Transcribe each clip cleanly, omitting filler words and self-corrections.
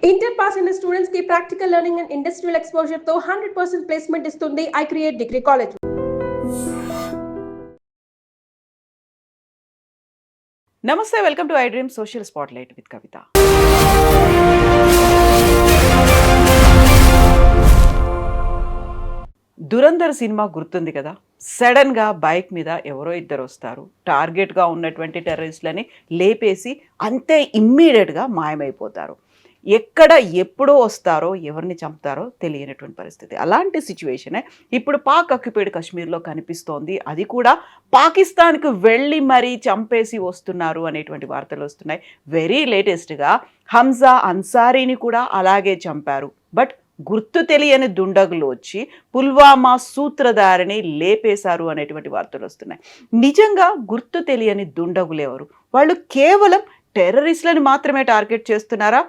Inter pass అయిన students కి practical learning and industrial exposure తో 100% ప్లేస్మెంట్ ఇస్తుంది ఐ క్రియేట్ డిగ్రీ కాలేజ్. నమస్తే, welcome to I dream social spotlight with Kavitha. Dhurandhar cinema గుర్తుంది కదా. సడన్గా బైక్ మీద ఎవరో ఇద్దరు వస్తారు, టార్గెట్గా ఉన్నటువంటి టెర్రరిస్టులని లేపేసి అంతే ఇమ్మీడియట్గా మాయమైపోతారు. ఎక్కడ ఎప్పుడో వస్తారో ఎవరిని చంపుతారో తెలియనటువంటి పరిస్థితి. అలాంటి సిచ్యువేషనే ఇప్పుడు పాక్ ఆక్యుపైడ్ కాశ్మీర్లో కనిపిస్తోంది. అది కూడా పాకిస్తాన్కు వెళ్ళి మరీ చంపేసి వస్తున్నారు అనేటువంటి వార్తలు వస్తున్నాయి. వెరీ లేటెస్ట్గా హంజా అన్సారీని కూడా అలాగే చంపారు. బట్ గుర్తు తెలియని దుండగులు వచ్చి పుల్వామా సూత్రధారిని లేపేశారు అనేటువంటి వార్తలు వస్తున్నాయి. నిజంగా గుర్తు తెలియని దుండగులు ఎవరు? వాళ్ళు కేవలం టెర్రరిస్టులను మాత్రమే టార్గెట్ చేస్తున్నారా?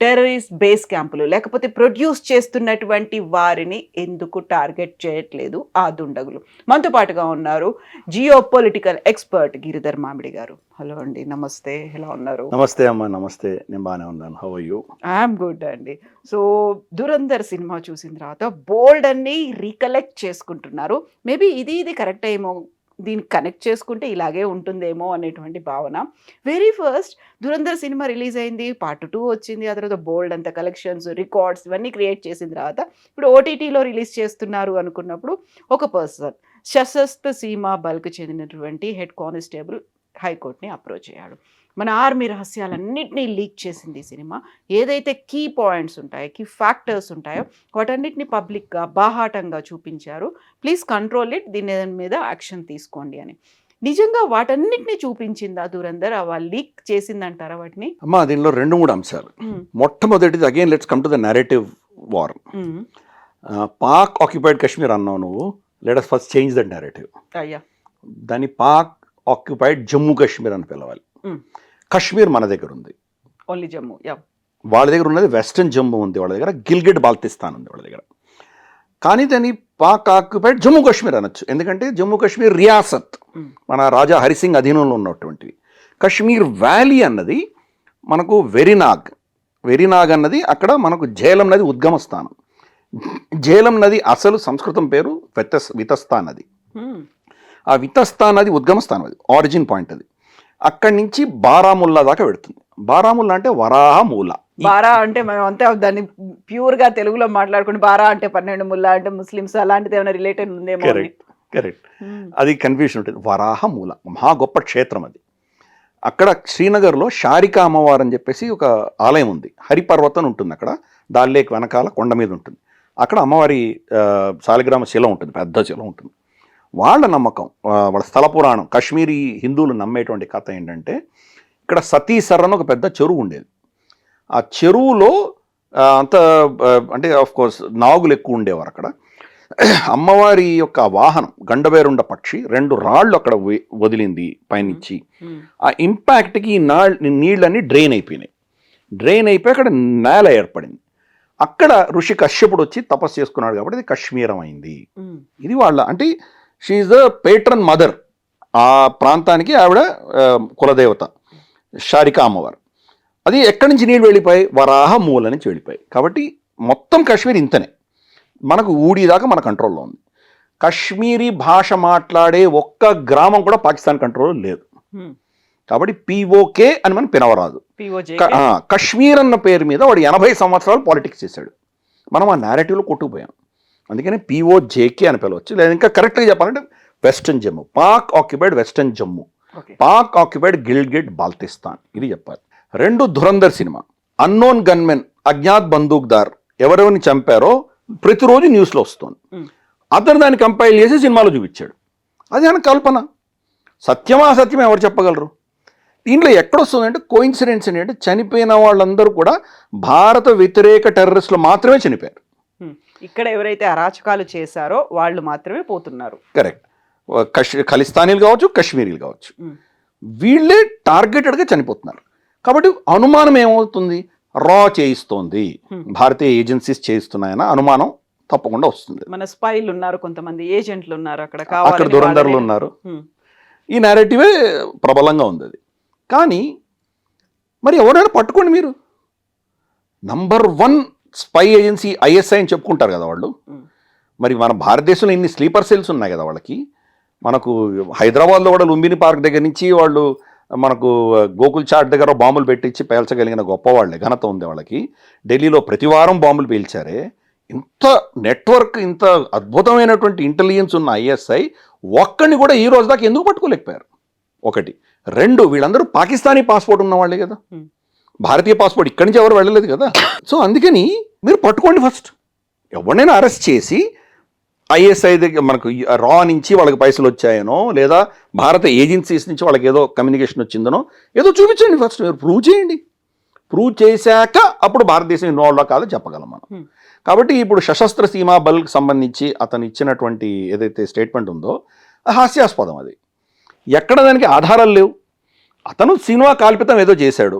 టెర్రరిస్ట్ బేస్ క్యాంపులు లేకపోతే ప్రొడ్యూస్ చేస్తున్నటువంటి వారిని ఎందుకు టార్గెట్ చేయట్లేదు ఆ దుండగులు? మనతో పాటుగా ఉన్నారు జియో పొలిటికల్ ఎక్స్పర్ట్ గిరిధర్ మామిడి గారు. హలో అండి, నమస్తే, ఎలా ఉన్నారు? నమస్తే అమ్మా. నమస్తే, నేను బాగానే ఉన్నాను. How are you? I'm good అండి. సో దురంధర్ సినిమా చూసిన తర్వాత బోల్డ్ అన్ని రీకలెక్ట్ చేసుకుంటున్నారు. మేబీ ఇది కరెక్ట్ ఏమో, దీన్ని కనెక్ట్ చేసుకుంటే ఇలాగే ఉంటుందేమో అనేటువంటి భావన. Very first Dhurandhar cinema release అయింది, పార్ట్ 2 వచ్చింది, ఆ తర్వాత బోల్డ్ అంత కలెక్షన్స్, రికార్డ్స్ ఇవన్నీ క్రియేట్ చేసిన తర్వాత ఇప్పుడు ఓటీటీలో రిలీజ్ చేస్తున్నారు అనుకున్నప్పుడు ఒక పర్సన్ సశస్త్ర సీమా బల్కి చెందినటువంటి హెడ్ కానిస్టేబుల్ హైకోర్టుని అప్రోచ్ అయ్యాడు. మన ఆర్మీ రహస్యాలన్నింటినీ లీక్ చేసింది ఈ సినిమా. ఏదైతే కీ పాయింట్స్ ఉంటాయో, కీ ఫ్యాక్టర్స్ ఉంటాయో వాటన్నిటిని పబ్లిక్గా బాహాటంగా చూపించారు. ప్లీజ్ కంట్రోల్ ఇట్, దీని మీద యాక్షన్ తీసుకోండి అని. నిజంగా వాటన్నిటిని చూపించిందా దురంధర్? వాళ్ళు లీక్ చేసిందంటారా వాటిని? అమ్మా, దీనిలో 2-3 అంశాలు. మొట్టమొదటిది, again let's come to the narrative war. Pak occupied Kashmir అన్నావు నువ్వు. Let us first change that narrative. అయ్యా, దాన్ని పాక్ ఆక్యుపైడ్ జమ్మూ కాశ్మీర్ అని పిలవాలి. కాశ్మీర్ మన దగ్గర ఉంది, ఓన్లీ జమ్మూ. వాళ్ళ దగ్గర ఉన్నది వెస్టర్న్ జమ్మూ ఉంది, వాళ్ళ దగ్గర గిల్గిట్ బాల్తిస్తాన్ ఉంది వాళ్ళ దగ్గర. కానీ దాన్ని పాక్ ఆక్యుపైడ్ జమ్మూ కాశ్మీర్ అనొచ్చు, ఎందుకంటే జమ్మూ కాశ్మీర్ రియాసత్, మన రాజా హరిసింగ్ అధీనంలో ఉన్నటువంటివి. కాశ్మీర్ వ్యాలీ అన్నది మనకు వెరినాగ్ అన్నది అక్కడ మనకు ఝేలం నది ఉద్గమ స్థానం. ఝేలం నది అసలు సంస్కృతం పేరు వితస్తా నది. ఆ వితస్తా నది ఉద్గమ స్థానం, అది ఆరిజిన్ పాయింట్. అది అక్కడి నుంచి బారాముల్లా దాకా పెడుతుంది. బారాముల్లా అంటే వరాహమూల. బారా అంటే మనం అంతే దాన్ని ప్యూర్గా తెలుగులో మాట్లాడుకుంటే బారా అంటే 12 ముల్లా అంటే ముస్లిమ్స్, అలాంటిది ఏమైనా రిలేటెడ్ ఉందేమో. కరెక్ట్. అది కన్ఫ్యూషన్ ఉంటుంది. వరాహమూల మహా గొప్ప క్షేత్రం అది. అక్కడ శ్రీనగర్లో షారికా అమ్మవారు అని చెప్పేసి ఒక ఆలయం ఉంది. హరిపర్వతం ఉంటుంది అక్కడ, దాల్ లేక్ వెనకాల కొండ మీద ఉంటుంది. అక్కడ అమ్మవారి శాలిగ్రామ శిల ఉంటుంది, పెద్ద శిల ఉంటుంది. వాళ్ళ నమ్మకం, వాళ్ళ స్థల పురాణం, కాశ్మీరీ హిందువులు నమ్మేటువంటి కథ ఏంటంటే, ఇక్కడ సతీసర్ అని ఒక పెద్ద చెరువు ఉండేది. ఆ చెరువులో అంటే ఆఫ్ కోర్స్ నాగులు ఎక్కువ ఉండేవారు అక్కడ. అమ్మవారి యొక్క వాహనం గండవేరుండ పక్షి 2 రాళ్ళు అక్కడ వదిలింది పైనుంచి. ఆ ఇంపాక్ట్కి ఈ నీళ్ళన్నీ డ్రైన్ అయిపోయి అక్కడ నేల ఏర్పడింది. అక్కడ ఋషి కశ్యపుడు వచ్చి తపస్సు చేసుకున్నాడు కాబట్టి ఇది కశ్మీరం అయింది. ఇది వాళ్ళ అంటే షీఈ్ ద పేట్రన్ మదర్. ఆ ప్రాంతానికి ఆవిడ కులదేవత షారికా అమ్మవారు. అది ఎక్కడి నుంచి నీళ్ళు వెళ్ళిపోయి? వరాహ మూల నుంచి వెళ్ళిపోయి. కాబట్టి మొత్తం కాశ్మీర్ ఇంతనే, మనకు ఊడి దాకా మన కంట్రోల్లో ఉంది. కాశ్మీరీ భాష మాట్లాడే ఒక్క గ్రామం కూడా పాకిస్తాన్ కంట్రోల్లో లేదు. కాబట్టి POK అని మనం పిలవరాదు. కశ్మీర్ అన్న పేరు మీద వాడు 80 సంవత్సరాలు పాలిటిక్స్ చేశాడు. మనం ఆ నేరేటివ్లో కొట్టుకుపోయాం. అందుకని POJK అని పిలవచ్చు. లేదా ఇంకా కరెక్ట్గా చెప్పాలంటే western Jammu, Pak occupied western Jammu, Pak occupied Gilgit Baltistan, ఇది చెప్పాలి. 2 ధురంధర్ సినిమా. అన్నోన్ గన్మెన్, అజ్ఞాత్ బందూక్దార్ ఎవరెవరిని చంపారో ప్రతిరోజు న్యూస్లో వస్తుంది. అతను దాన్ని కంపైల్ చేసి సినిమాలో చూపించాడు. అది ఆయన కల్పన. సత్యమా అసత్యమా ఎవరు చెప్పగలరు? దీంట్లో ఎక్కడొస్తుందంటే కోయిన్సిడెన్స్ ఏంటంటే, చనిపోయిన వాళ్ళందరూ కూడా భారత వ్యతిరేక టెర్రరిస్టులు మాత్రమే చనిపోయారు. ఇక్కడ ఎవరైతే అరాచకాలు చేశారో వాళ్ళు మాత్రమే పోతున్నారు. కరెక్ట్. ఖలిస్తానీలు కావచ్చు, కాశ్మీరీలు కావచ్చు, వీళ్ళే టార్గెటెడ్గా చనిపోతున్నారు. కాబట్టి అనుమానం ఏమవుతుంది? రా చేయిస్తోంది, భారతీయ ఏజెన్సీస్ చేయిస్తున్నాయన్న అనుమానం తప్పకుండా వస్తుంది. మన స్పైలు ఉన్నారు, కొంతమంది ఏజెంట్లు ఉన్నారు అక్కడ దురంధరులు ఉన్నారు. ఈ నేరేటివే ప్రబలంగా ఉంది అది. కానీ మరి ఎవరైనా పట్టుకోండి మీరు. #1 స్పై ఏజెన్సీ ఐఎస్ఐ అని చెప్పుకుంటారు కదా వాళ్ళు. మరి మన భారతదేశంలో ఇన్ని స్లీపర్ సెల్స్ ఉన్నాయి కదా వాళ్ళకి. మనకు హైదరాబాద్లో కూడా లుంబిని పార్క్ దగ్గర నుంచి వాళ్ళు మనకు గోకుల్ చాట్ దగ్గర బాంబులు పెట్టించి పేల్చగలిగిన గొప్పవాళ్ళే, ఘనత ఉంది వాళ్ళకి. ఢిల్లీలో ప్రతి వారం బాంబులు పేల్చారే. ఇంత నెట్వర్క్, ఇంత అద్భుతమైనటువంటి ఇంటెలిజెన్స్ ఉన్న ఐఎస్ఐ ఒక్కడిని కూడా ఈ రోజు దాకా ఎందుకు పట్టుకోలేకపోయారు? ఒకటి. 2, వీళ్ళందరూ పాకిస్తానీ పాస్పోర్ట్ ఉన్న వాళ్ళే కదా, భారతీయ పాస్పోర్ట్ ఇక్కడి నుంచి ఎవరు వెళ్ళలేదు కదా. సో అందుకని మీరు పట్టుకోండి ఫస్ట్. ఎవరినైనా అరెస్ట్ చేసి ఐఎస్ఐ దగ్గర మనకు రా నుంచి వాళ్ళకి పైసలు వచ్చాయనో, లేదా భారత ఏజెన్సీస్ నుంచి వాళ్ళకి ఏదో కమ్యూనికేషన్ వచ్చిందనో ఏదో చూపించండి ఫస్ట్. మీరు ప్రూవ్ చేయండి. ప్రూవ్ చేశాక అప్పుడు భారతదేశం ఇన్వాల్వ్ కాదో చెప్పగలం మనం. కాబట్టి ఇప్పుడు సశస్త్ర సీమా బల్కి సంబంధించి అతను ఇచ్చినటువంటి ఏదైతే స్టేట్మెంట్ ఉందో హాస్యాస్పదం. అది ఎక్కడ దానికి ఆధారాలు లేవు. అతను సినిమా కాల్పితం ఏదో చేశాడు,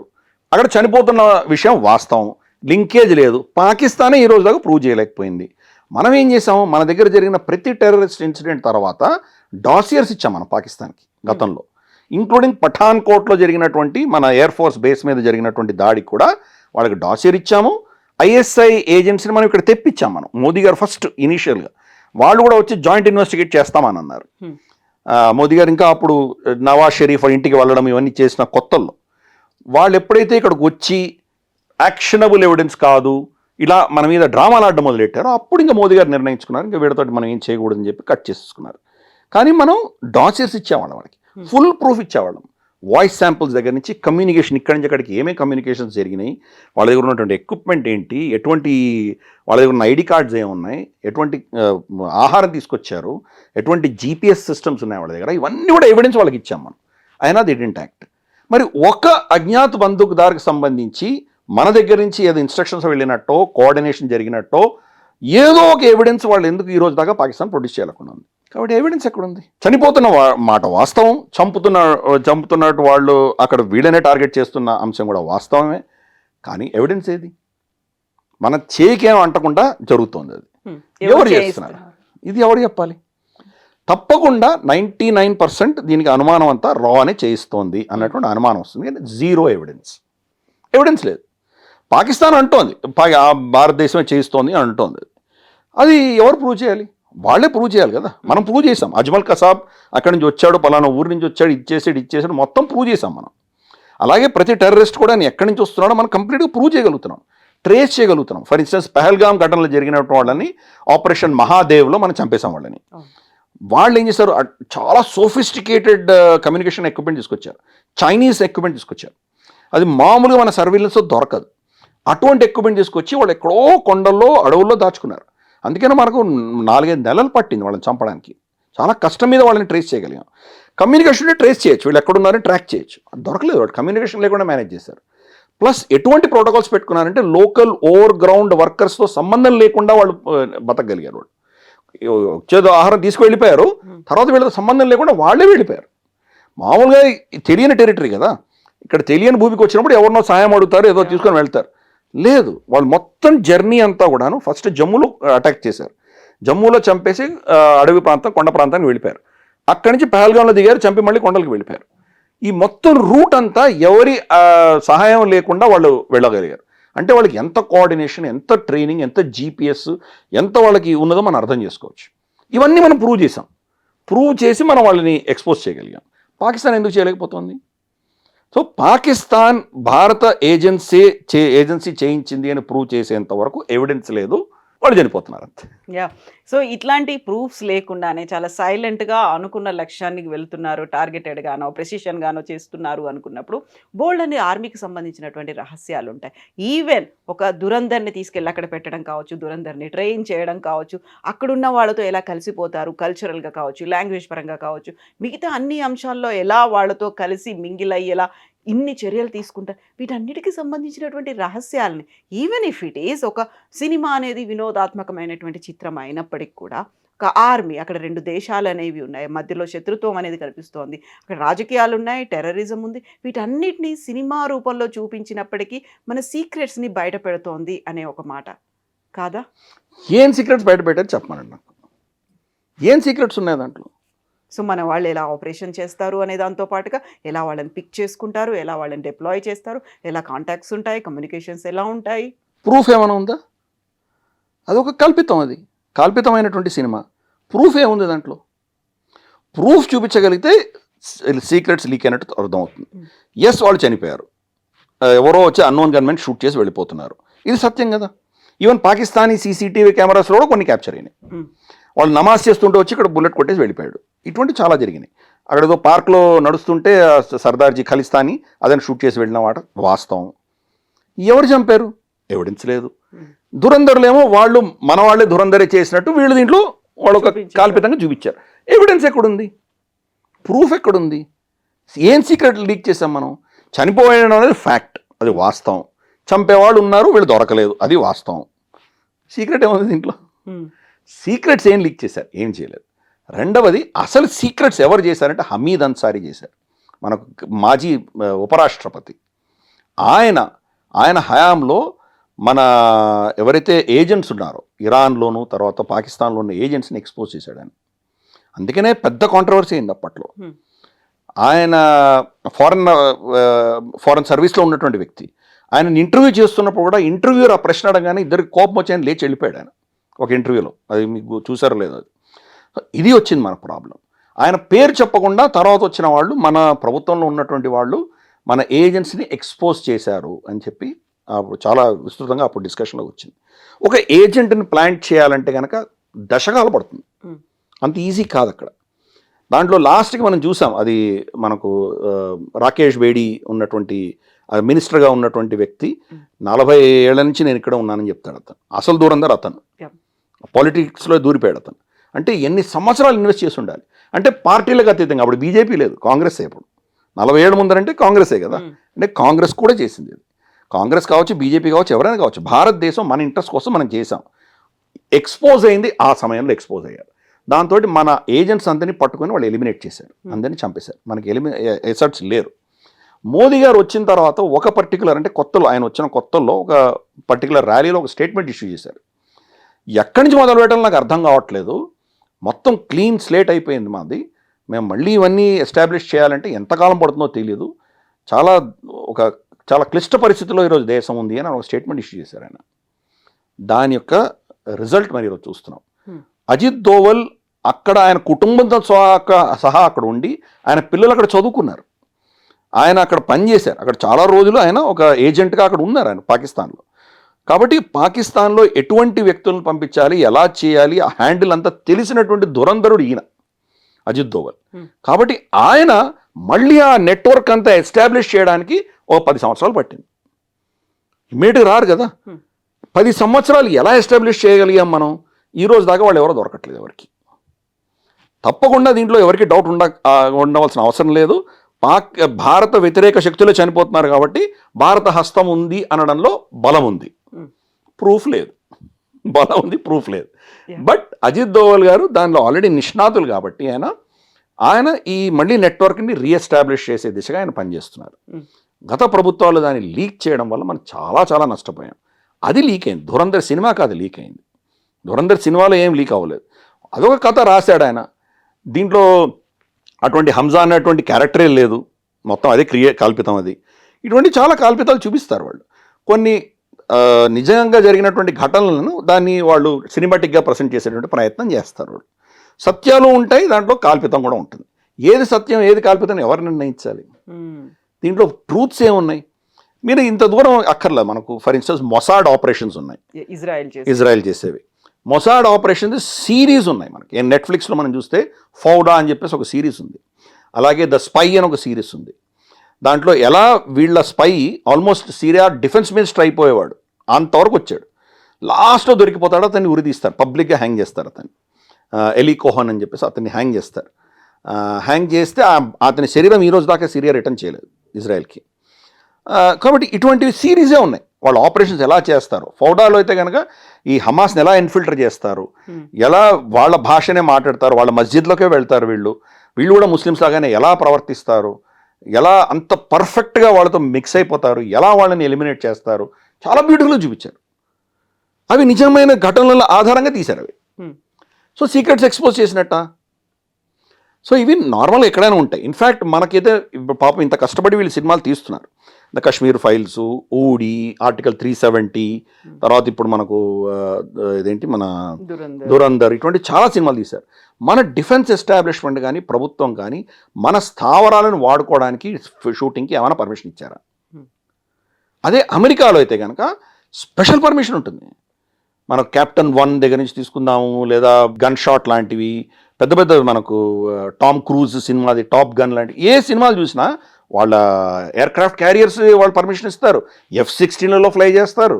అక్కడ చనిపోతున్న విషయం వాస్తవం, లింకేజ్ లేదు. పాకిస్తానే ఈ రోజు దాకా ప్రూవ్ చేయలేకపోయింది. మనం ఏం చేసాము, మన దగ్గర జరిగిన ప్రతి టెర్రరిస్ట్ ఇన్సిడెంట్ తర్వాత డాసియర్స్ ఇచ్చాం మనం పాకిస్తాన్కి గతంలో, ఇంక్లూడింగ్ పఠాన్కోట్లో జరిగినటువంటి మన ఎయిర్ ఫోర్స్ బేస్ మీద జరిగినటువంటి దాడికి కూడా వాళ్ళకి డాసియర్ ఇచ్చాము. ఐఎస్ఐ ఏజెన్సీని మనం ఇక్కడ తెప్పించాం మనం. మోదీ గారు ఫస్ట్ ఇనీషియల్గా వాళ్ళు కూడా వచ్చి జాయింట్ ఇన్వెస్టిగేట్ చేస్తామని అన్నారు. మోదీ గారు ఇంకా అప్పుడు నవాజ్ షరీఫ్ ఇంటికి వెళ్ళడం ఇవన్నీ చేసిన కొత్తల్లో వాళ్ళు ఎప్పుడైతే ఇక్కడికి వచ్చి యాక్షనబుల్ ఎవిడెన్స్ కాదు ఇలా మన మీద డ్రామాలు ఆడడం మొదలెట్టారో అప్పుడు ఇంకా మోదీ గారు నిర్ణయించుకున్నారు ఇంకా వీడితో మనం ఏం చేయకూడదని చెప్పి కట్ చేసుకున్నారు. కానీ మనం డాసియర్స్ ఇచ్చేవాళ్ళం, వాళ్ళకి ఫుల్ ప్రూఫ్ ఇచ్చేవాళ్ళం. వాయిస్ శాంపుల్స్ దగ్గర నుంచి కమ్యూనికేషన్, ఇక్కడి నుంచి అక్కడికి ఏమేమి కమ్యూనికేషన్స్ జరిగినాయి, వాళ్ళ దగ్గర ఉన్నటువంటి ఎక్విప్మెంట్ ఏంటి, ఎటువంటి వాళ్ళ దగ్గర ఉన్న ఐడి కార్డ్స్ ఏమున్నాయి, ఎటువంటి ఆహారం తీసుకొచ్చారు, ఎటువంటి జీపీఎస్ సిస్టమ్స్ ఉన్నాయి వాళ్ళ దగ్గర, ఇవన్నీ కూడా ఎవిడెన్స్ వాళ్ళకి ఇచ్చాం మనం. అయినా ది డిడ్ంట్ యాక్ట్. మరి ఒక అజ్ఞాత బందూకుదారికి సంబంధించి మన దగ్గర నుంచి ఏదో ఇన్స్ట్రక్షన్స్ వెళ్ళినట్టో, కోఆర్డినేషన్ జరిగినట్టో ఏదో ఒక ఎవిడెన్స్ వాళ్ళు ఎందుకు ఈ రోజు దాకా పాకిస్తాన్ ప్రొడ్యూస్ చేయలేకుండా ఉంది. కాబట్టి ఎవిడెన్స్ ఎక్కడుంది? చనిపోతున్న మాట వాస్తవం, చంపుతున్నట్టు వాళ్ళు అక్కడ వీళ్ళనే టార్గెట్ చేస్తున్న అంశం కూడా వాస్తవమే. కానీ ఎవిడెన్స్ ఏది? మన చేకేం అంటకుండా జరుగుతోంది. అది ఎవరు చేస్తున్నారు? ఇది ఎవరు చెప్పాలి? తప్పకుండా 99% దీనికి అనుమానం అంతా రా అనే చేయిస్తోంది అన్నటువంటి అనుమానం వస్తుంది. కానీ జీరో ఎవిడెన్స్ లేదు. పాకిస్తాన్ అంటోంది భారతదేశమే చేయిస్తోంది అని అంటోంది. అది ఎవరు ప్రూవ్ చేయాలి? వాళ్ళే ప్రూవ్ చేయాలి కదా. మనం ప్రూవ్ చేసాం. అజ్మల్ కసాబ్ అక్కడి నుంచి వచ్చాడు, పలానా ఊరి నుంచి వచ్చాడు, ఇది చేసాడు మొత్తం ప్రూవ్ చేసాం మనం. అలాగే ప్రతి టెర్రరిస్ట్ కూడా ఎక్కడి నుంచి వస్తున్నాడో మనం కంప్లీట్గా ప్రూవ్ చేయగలుగుతున్నాం, ట్రేస్ చేయగలుగుతున్నాం. ఫర్ ఇన్స్టెన్స్ పెహల్గామ్ ఘటనలో జరిగినటువంటి వాళ్ళని ఆపరేషన్ మహాదేవ్లో మనం చంపేశాం వాళ్ళని. వాళ్ళు ఏం చేశారు, చాలా సోఫిస్టికేటెడ్ కమ్యూనికేషన్ ఎక్విప్మెంట్ తీసుకొచ్చారు, చైనీస్ ఎక్విప్మెంట్ తీసుకొచ్చారు. అది మామూలుగా మన సర్వీలెన్స్లో దొరకదు. అటువంటి ఎక్విప్మెంట్ తీసుకొచ్చి వాళ్ళు ఎక్కడో కొండల్లో అడవుల్లో దాచుకున్నారు. అందుకని మనకు 4-5 నెలలు పట్టింది వాళ్ళని చంపడానికి. చాలా కష్టం మీద వాళ్ళని ట్రేస్ చేయగలిగాం. కమ్యూనికేషన్ ట్రేస్ చేయొచ్చు, వీళ్ళు ఎక్కడున్నారని ట్రాక్ చేయొచ్చు. అది దొరకలేదు, వాళ్ళు కమ్యూనికేషన్ లేకుండా మేనేజ్ చేశారు. ప్లస్ ఎటువంటి ప్రోటోకాల్స్ పెట్టుకున్నారంటే లోకల్ ఓవర్ గ్రౌండ్ వర్కర్స్తో సంబంధం లేకుండా వాళ్ళు బతకగలిగారు. వాళ్ళు వచ్చేదో ఆహారం తీసుకువెళ్ళిపోయారు, తర్వాత వీళ్ళతో సంబంధం లేకుండా వాళ్ళే వెళ్ళిపోయారు. మామూలుగా తెలియని టెరిటరీ కదా, ఇక్కడ తెలియని భూమికి వచ్చినప్పుడు ఎవరినో సాయం అడుగుతారు, ఏదో తీసుకొని వెళ్తారు. లేదు, వాళ్ళు మొత్తం జర్నీ అంతా కూడాను ఫస్ట్ జమ్మూలో అటాక్ చేశారు. జమ్మూలో చంపేసి అడవి ప్రాంతం, కొండ ప్రాంతానికి వెళ్ళిపోయారు. అక్కడి నుంచి పహల్గామ్లో దిగారు, చంపి మళ్ళీ కొండలకు వెళ్ళిపోయారు. ఈ మొత్తం రూట్ అంతా ఎవరి సహాయం లేకుండా వాళ్ళు వెళ్ళగలిగారు. అంటే వాళ్ళకి ఎంత కోఆర్డినేషన్, ఎంత ట్రైనింగ్, ఎంత జీపీఎస్, ఎంత వాళ్ళకి ఉన్నదో మనం అర్థం చేసుకోవచ్చు. ఇవన్నీ మనం ప్రూవ్ చేసాం. ప్రూవ్ చేసి మనం వాళ్ళని ఎక్స్పోజ్ చేయగలిగాం. పాకిస్తాన్ ఎందుకు చేయలేకపోతుంది? సో పాకిస్తాన్ భారత ఏజెన్సీ చేయించింది అని ప్రూవ్ చేసేంత వరకు ఎవిడెన్స్ లేదు, వాళ్ళు చనిపోతున్నారు అంతే. యా, సో ఇట్లాంటి ప్రూఫ్స్ లేకుండానే చాలా సైలెంట్గా అనుకున్న లక్ష్యానికి వెళ్తున్నారు, టార్గెటెడ్ గానో ప్రెసిషన్ గానో చేస్తున్నారు అనుకున్నప్పుడు బోల్డ్ అని ఆర్మీకి సంబంధించినటువంటి రహస్యాలు ఉంటాయి. ఈవెన్ ఒక దురంధర్ని తీసుకెళ్ళి అక్కడ పెట్టడం కావచ్చు, దురంధర్ని ట్రైన్ చేయడం కావచ్చు, అక్కడున్న వాళ్ళతో ఎలా కలిసిపోతారు, కల్చరల్గా కావచ్చు, లాంగ్వేజ్ పరంగా కావచ్చు, మిగతా అన్ని అంశాల్లో ఎలా వాళ్ళతో కలిసి మింగిల్ అయ్యేలా ఇన్ని చర్యలు తీసుకుంటారు. వీటన్నిటికీ సంబంధించినటువంటి రహస్యాలని, ఈవెన్ ఇఫ్ ఇట్ ఈస్ ఒక సినిమా అనేది వినోదాత్మకమైనటువంటి చిత్రం అయినప్పటికీ కూడా ఒక ఆర్మీ, అక్కడ 2 దేశాలు అనేవి ఉన్నాయి, మధ్యలో శత్రుత్వం అనేది కనిపిస్తోంది, అక్కడ రాజకీయాలు ఉన్నాయి, టెర్రరిజం ఉంది. వీటన్నిటిని సినిమా రూపంలో చూపించినప్పటికీ మన సీక్రెట్స్ని బయట పెడుతోంది అనే ఒక మాట కాదా? ఏం సీక్రెట్స్ బయట పెట్టారు చెప్పమనండి నాకు. ఏం సీక్రెట్స్ ఉన్నాయి దాంట్లో? సో మన వాళ్ళు ఎలా ఆపరేషన్ చేస్తారు అనే దాంతో పాటుగా ఎలా వాళ్ళని పిక్ చేసుకుంటారు, ఎలా వాళ్ళని డిప్లాయ్ చేస్తారు, ఎలా కాంటాక్ట్స్ ఉంటాయి, కమ్యూనికేషన్స్ ఎలా ఉంటాయి. ప్రూఫ్ ఏమైనా ఉందా? అదొక కల్పితం, అది కల్పితమైనటువంటి సినిమా. ప్రూఫ్ ఏముంది దాంట్లో? ప్రూఫ్ చూపించగలిగితే సీక్రెట్స్ లీక్ అయినట్టు అర్థమవుతుంది. ఎస్, వాళ్ళు చనిపోయారు, ఎవరో వచ్చి అన్నోన్ గన్మెన్ షూట్ చేసి వెళ్ళిపోతున్నారు, ఇది సత్యం కదా. ఈవెన్ పాకిస్తానీ సీసీటీవీ కెమెరాస్లో కూడా కొన్ని క్యాప్చర్ అయినాయి. వాళ్ళు నమాజ్ చేస్తుంటే వచ్చి ఇక్కడ బుల్లెట్ కొట్టేసి వెళ్ళిపోయాడు. ఇటువంటి చాలా జరిగినాయి. అక్కడ ఏదో పార్క్లో నడుస్తుంటే సర్దార్జీ ఖలిస్తానీ అదని షూట్ చేసి వెళ్ళిన వాట వాస్తవం. ఎవరు చంపారు? ఎవిడెన్స్ లేదు. దురంధరులేమో వాళ్ళు మన వాళ్ళే దురంధరే చేసినట్టు వీళ్ళు దీంట్లో వాళ్ళు ఒక కాల్పితంగా చూపించారు. ఎవిడెన్స్ ఎక్కడుంది? ప్రూఫ్ ఎక్కడుంది? ఏం సీక్రెట్ లీక్ చేసాం మనం? చనిపోయడం అనేది ఫ్యాక్ట్, అది వాస్తవం. చంపేవాళ్ళు ఉన్నారు, వీళ్ళు దొరకలేదు, అది వాస్తవం. సీక్రెట్ ఏముంది దీంట్లో? సీక్రెట్స్ ఏం లీక్ చేశారు? ఏం చేయలేదు. రెండవది, అసలు సీక్రెట్స్ ఎవరు చేశారంటే హమీద్ అన్సారీ చేశారు, మనకు మాజీ ఉపరాష్ట్రపతి. ఆయన హయాంలో మన ఎవరైతే ఏజెంట్స్ ఉన్నారో ఇరాన్లోను తర్వాత పాకిస్తాన్లో ఉన్న ఏజెంట్స్ని ఎక్స్పోజ్ చేశాడు ఆయన. అందుకనే పెద్ద కాంట్రవర్సీ అయింది అప్పట్లో. ఆయన ఫారెన్ సర్వీస్లో ఉన్నటువంటి వ్యక్తి. ఆయన ఇంటర్వ్యూ చేస్తున్నప్పుడు కూడా ఇంటర్వ్యూర్ ఆ ప్రశ్న అడగానే ఇద్దరికి కోపం వచ్చాయని లేచి వెళ్ళిపోయాడు ఆయన ఒక ఇంటర్వ్యూలో. అది మీకు చూసారో లేదు. అది ఇది వచ్చింది మన ప్రాబ్లం. ఆయన పేరు చెప్పకుండా తర్వాత వచ్చిన వాళ్ళు మన ప్రభుత్వంలో ఉన్నటువంటి వాళ్ళు మన ఏజెంట్స్ని ఎక్స్పోజ్ చేశారు అని చెప్పి చాలా విస్తృతంగా అప్పుడు డిస్కషన్లో వచ్చింది. ఒక ఏజెంట్ని ప్లాంట్ చేయాలంటే కనుక దశకాలు పడుతుంది, అంత ఈజీ కాదు అక్కడ. దాంట్లో లాస్ట్కి మనం చూసాం, అది మనకు రాకేష్ బేడి ఉన్నటువంటి మినిస్టర్గా ఉన్నటువంటి వ్యక్తి 40 ఏళ్ల నుంచి నేను ఇక్కడ ఉన్నానని చెప్తాడు. అతను అసలు దూరందరు, అతను పాలిటిక్స్లో దూరిపోయాడు అతను. అంటే ఎన్ని సంవత్సరాలు ఇన్వెస్ట్ చేసి ఉండాలి. అంటే పార్టీలకు అతీతంగా, అప్పుడు బీజేపీ లేదు, కాంగ్రెస్. ఇప్పుడు 40 ఏళ్ళ ముందరంటే కాంగ్రెసే కదా. అంటే కాంగ్రెస్ కూడా చేసింది. కాంగ్రెస్ కావచ్చు, బీజేపీ కావచ్చు, ఎవరైనా కావచ్చు, భారతదేశం మన ఇంట్రెస్ట్ కోసం మనం చేసాం. ఎక్స్పోజ్ అయింది, ఆ సమయంలో ఎక్స్పోజ్ అయ్యారు. దాంతో మన ఏజెంట్స్ అందరినీ పట్టుకొని వాళ్ళు ఎలిమినేట్ చేశారు, అందరినీ చంపేశారు. మనకి ఎసర్ట్స్ లేరు. మోదీ గారు వచ్చిన తర్వాత ఒక పర్టికులర్, అంటే కొత్తలో ఆయన వచ్చిన కొత్తల్లో ఒక పర్టికులర్ ర్యాలీలో ఒక స్టేట్మెంట్ ఇష్యూ చేశారు. ఎక్కడి నుంచి మొదలు పెట్టాలో నాకు అర్థం కావట్లేదు, మొత్తం క్లీన్ స్లేట్ అయిపోయింది మాది, మేము మళ్ళీ ఇవన్నీ ఎస్టాబ్లిష్ చేయాలంటే ఎంతకాలం పడుతుందో తెలియదు, చాలా క్లిష్ట పరిస్థితుల్లో ఈరోజు దేశం ఉంది అని ఒక స్టేట్మెంట్ ఇష్యూ చేశారు ఆయన. దాని యొక్క రిజల్ట్ మరి ఈరోజు చూస్తున్నాం. అజిత్ దోవల్ అక్కడ ఆయన కుటుంబంతో సహా అక్కడ ఉండి ఆయన పిల్లలు అక్కడ చదువుకున్నారు, ఆయన అక్కడ పనిచేశారు, అక్కడ చాలా రోజులు ఆయన ఒక ఏజెంట్గా అక్కడ ఉన్నారు ఆయన పాకిస్తాన్లో. కాబట్టి పాకిస్తాన్లో ఎటువంటి వ్యక్తులను పంపించాలి, ఎలా చేయాలి, ఆ హ్యాండిల్ అంతా తెలిసినటువంటి దురంధరుడు ఈయన అజిత్ దోవల్. కాబట్టి ఆయన మళ్ళీ ఆ నెట్వర్క్ అంతా ఎస్టాబ్లిష్ చేయడానికి 10 సంవత్సరాలు పట్టింది. ఇమ్మీడియట్గా రారు కదా. 10 సంవత్సరాలు ఎలా ఎస్టాబ్లిష్ చేయగలిగాం మనం? ఈ రోజు దాకా వాళ్ళు ఎవరో దొరకట్లేదు ఎవరికి. తప్పకుండా దీంట్లో ఎవరికి డౌట్ ఉండవలసిన అవసరం లేదు. భారత వ్యతిరేక శక్తులే చనిపోతున్నారు కాబట్టి భారత హస్తం ఉంది అనడంలో బలం ఉంది, ప్రూఫ్ లేదు. బలం ఉంది, ప్రూఫ్ లేదు. బట్ అజిత్ దోవల్ గారు దానిలో ఆల్రెడీ నిష్ణాతులు కాబట్టి ఆయన ఈ మళ్ళీ నెట్వర్క్ని రీఎస్టాబ్లిష్ చేసే దిశగా ఆయన పనిచేస్తున్నారు. గత ప్రభుత్వాలు దాన్ని లీక్ చేయడం వల్ల మనం చాలా చాలా నష్టపోయాం. అది లీక్ అయింది, ధురంధర్ సినిమాకి అది లీక్ అయింది. ధురంధర్ సినిమాలో ఏం లీక్ అవ్వలేదు, అదొక కథ రాశాడు ఆయన. దీంట్లో అటువంటి హంజా అనేటువంటి క్యారెక్టరే లేదు, మొత్తం అదే కల్పితం. అది ఇటువంటి చాలా కల్పితాలు చూపిస్తారు వాళ్ళు. కొన్ని నిజంగా జరిగినటువంటి ఘటనలను దాన్ని వాళ్ళు సినిమాటిక్గా ప్రజెంట్ చేసేటువంటి ప్రయత్నం చేస్తారు వాళ్ళు. సత్యాలు ఉంటాయి, దాంట్లో కాల్పితం కూడా ఉంటుంది. ఏది సత్యం ఏది కాల్పితం ఎవరు నిర్ణయించాలి? దీంట్లో ట్రూత్స్ ఏమున్నాయి? మీరు ఇంత దూరం అక్కర్లేదు. మనకు ఫర్ ఇన్స్టెన్స్ మొసాడ్ ఆపరేషన్స్ ఉన్నాయి, ఇజ్రాయెల్ చేసేవి. మొసాడ్ ఆపరేషన్స్ సిరీస్ ఉన్నాయి మనకి. నెట్ఫ్లిక్స్లో మనం చూస్తే ఫౌడా అని చెప్పేసి ఒక సిరీస్ ఉంది, అలాగే ద స్పై అని ఒక సిరీస్ ఉంది. దాంట్లో ఎలా వీళ్ళ spy almost Syria defence minister అయిపోయేవాడు, అంతవరకు వచ్చాడు. లాస్ట్లో దొరికిపోతాడు, అతన్ని ఉరిదీస్తారు, పబ్లిక్గా హ్యాంగ్ చేస్తారు. అతన్ని ఎలీ కోహన్ అని చెప్పేసి అతన్ని హ్యాంగ్ చేస్తారు. హ్యాంగ్ చేస్తే అతని శరీరం ఈరోజు దాకా సిరియా రిటర్న్ చేయలేదు ఇజ్రాయెల్కి. కాబట్టి ఇటువంటివి సిరీసే ఉన్నాయి. వాళ్ళు ఆపరేషన్స్ ఎలా చేస్తారు. ఫౌడాలో అయితే కనుక ఈ హమాస్ని ఎలా ఇన్ఫిల్టర్ చేస్తారు, ఎలా వాళ్ళ భాషనే మాట్లాడతారు, వాళ్ళ మస్జిద్లోకే వెళ్తారు, వీళ్ళు కూడా ముస్లిమ్స్ లాగానే ఎలా ప్రవర్తిస్తారు, ఎలా అంత పర్ఫెక్ట్గా వాళ్ళతో మిక్స్ అయిపోతారు, ఎలా వాళ్ళని ఎలిమినేట్ చేస్తారు, చాలా బ్యూటిఫుల్గా చూపించారు. అవి నిజమైన ఘటనల ఆధారంగా తీశారు అవి. సో సీక్రెట్స్ ఎక్స్పోజ్ చేసినట్ట. సో ఇవి నార్మల్గా ఎక్కడైనా ఉంటాయి. ఇన్ఫ్యాక్ట్ మనకైతే పాపం ఇంత కష్టపడి వీళ్ళు సినిమాలు తీస్తున్నారు, ద కశ్మీర్ ఫైల్స్, ఊడి, ఆర్టికల్ 370, తర్వాత ఇప్పుడు మనకు ఇదేంటి మన దురంధర్, ఇటువంటి చాలా సినిమాలు తీశారు. మన డిఫెన్స్ ఎస్టాబ్లిష్మెంట్ కానీ ప్రభుత్వం కానీ మన స్థావరాలను వాడుకోవడానికి షూటింగ్కి ఏమైనా పర్మిషన్ ఇచ్చారా? అదే అమెరికాలో అయితే కనుక స్పెషల్ పర్మిషన్ ఉంటుంది. మన క్యాప్టెన్ 1 దగ్గర నుంచి తీసుకుందాము, లేదా గన్ షాట్ లాంటివి, పెద్ద పెద్ద మనకు టామ్ క్రూజ్ సినిమాది టాప్ గన్ లాంటి ఏ సినిమాలు చూసినా వాళ్ళ ఎయిర్క్రాఫ్ట్ క్యారియర్స్ వాళ్ళు పర్మిషన్ ఇస్తారు, F-16లలో ఫ్లై చేస్తారు,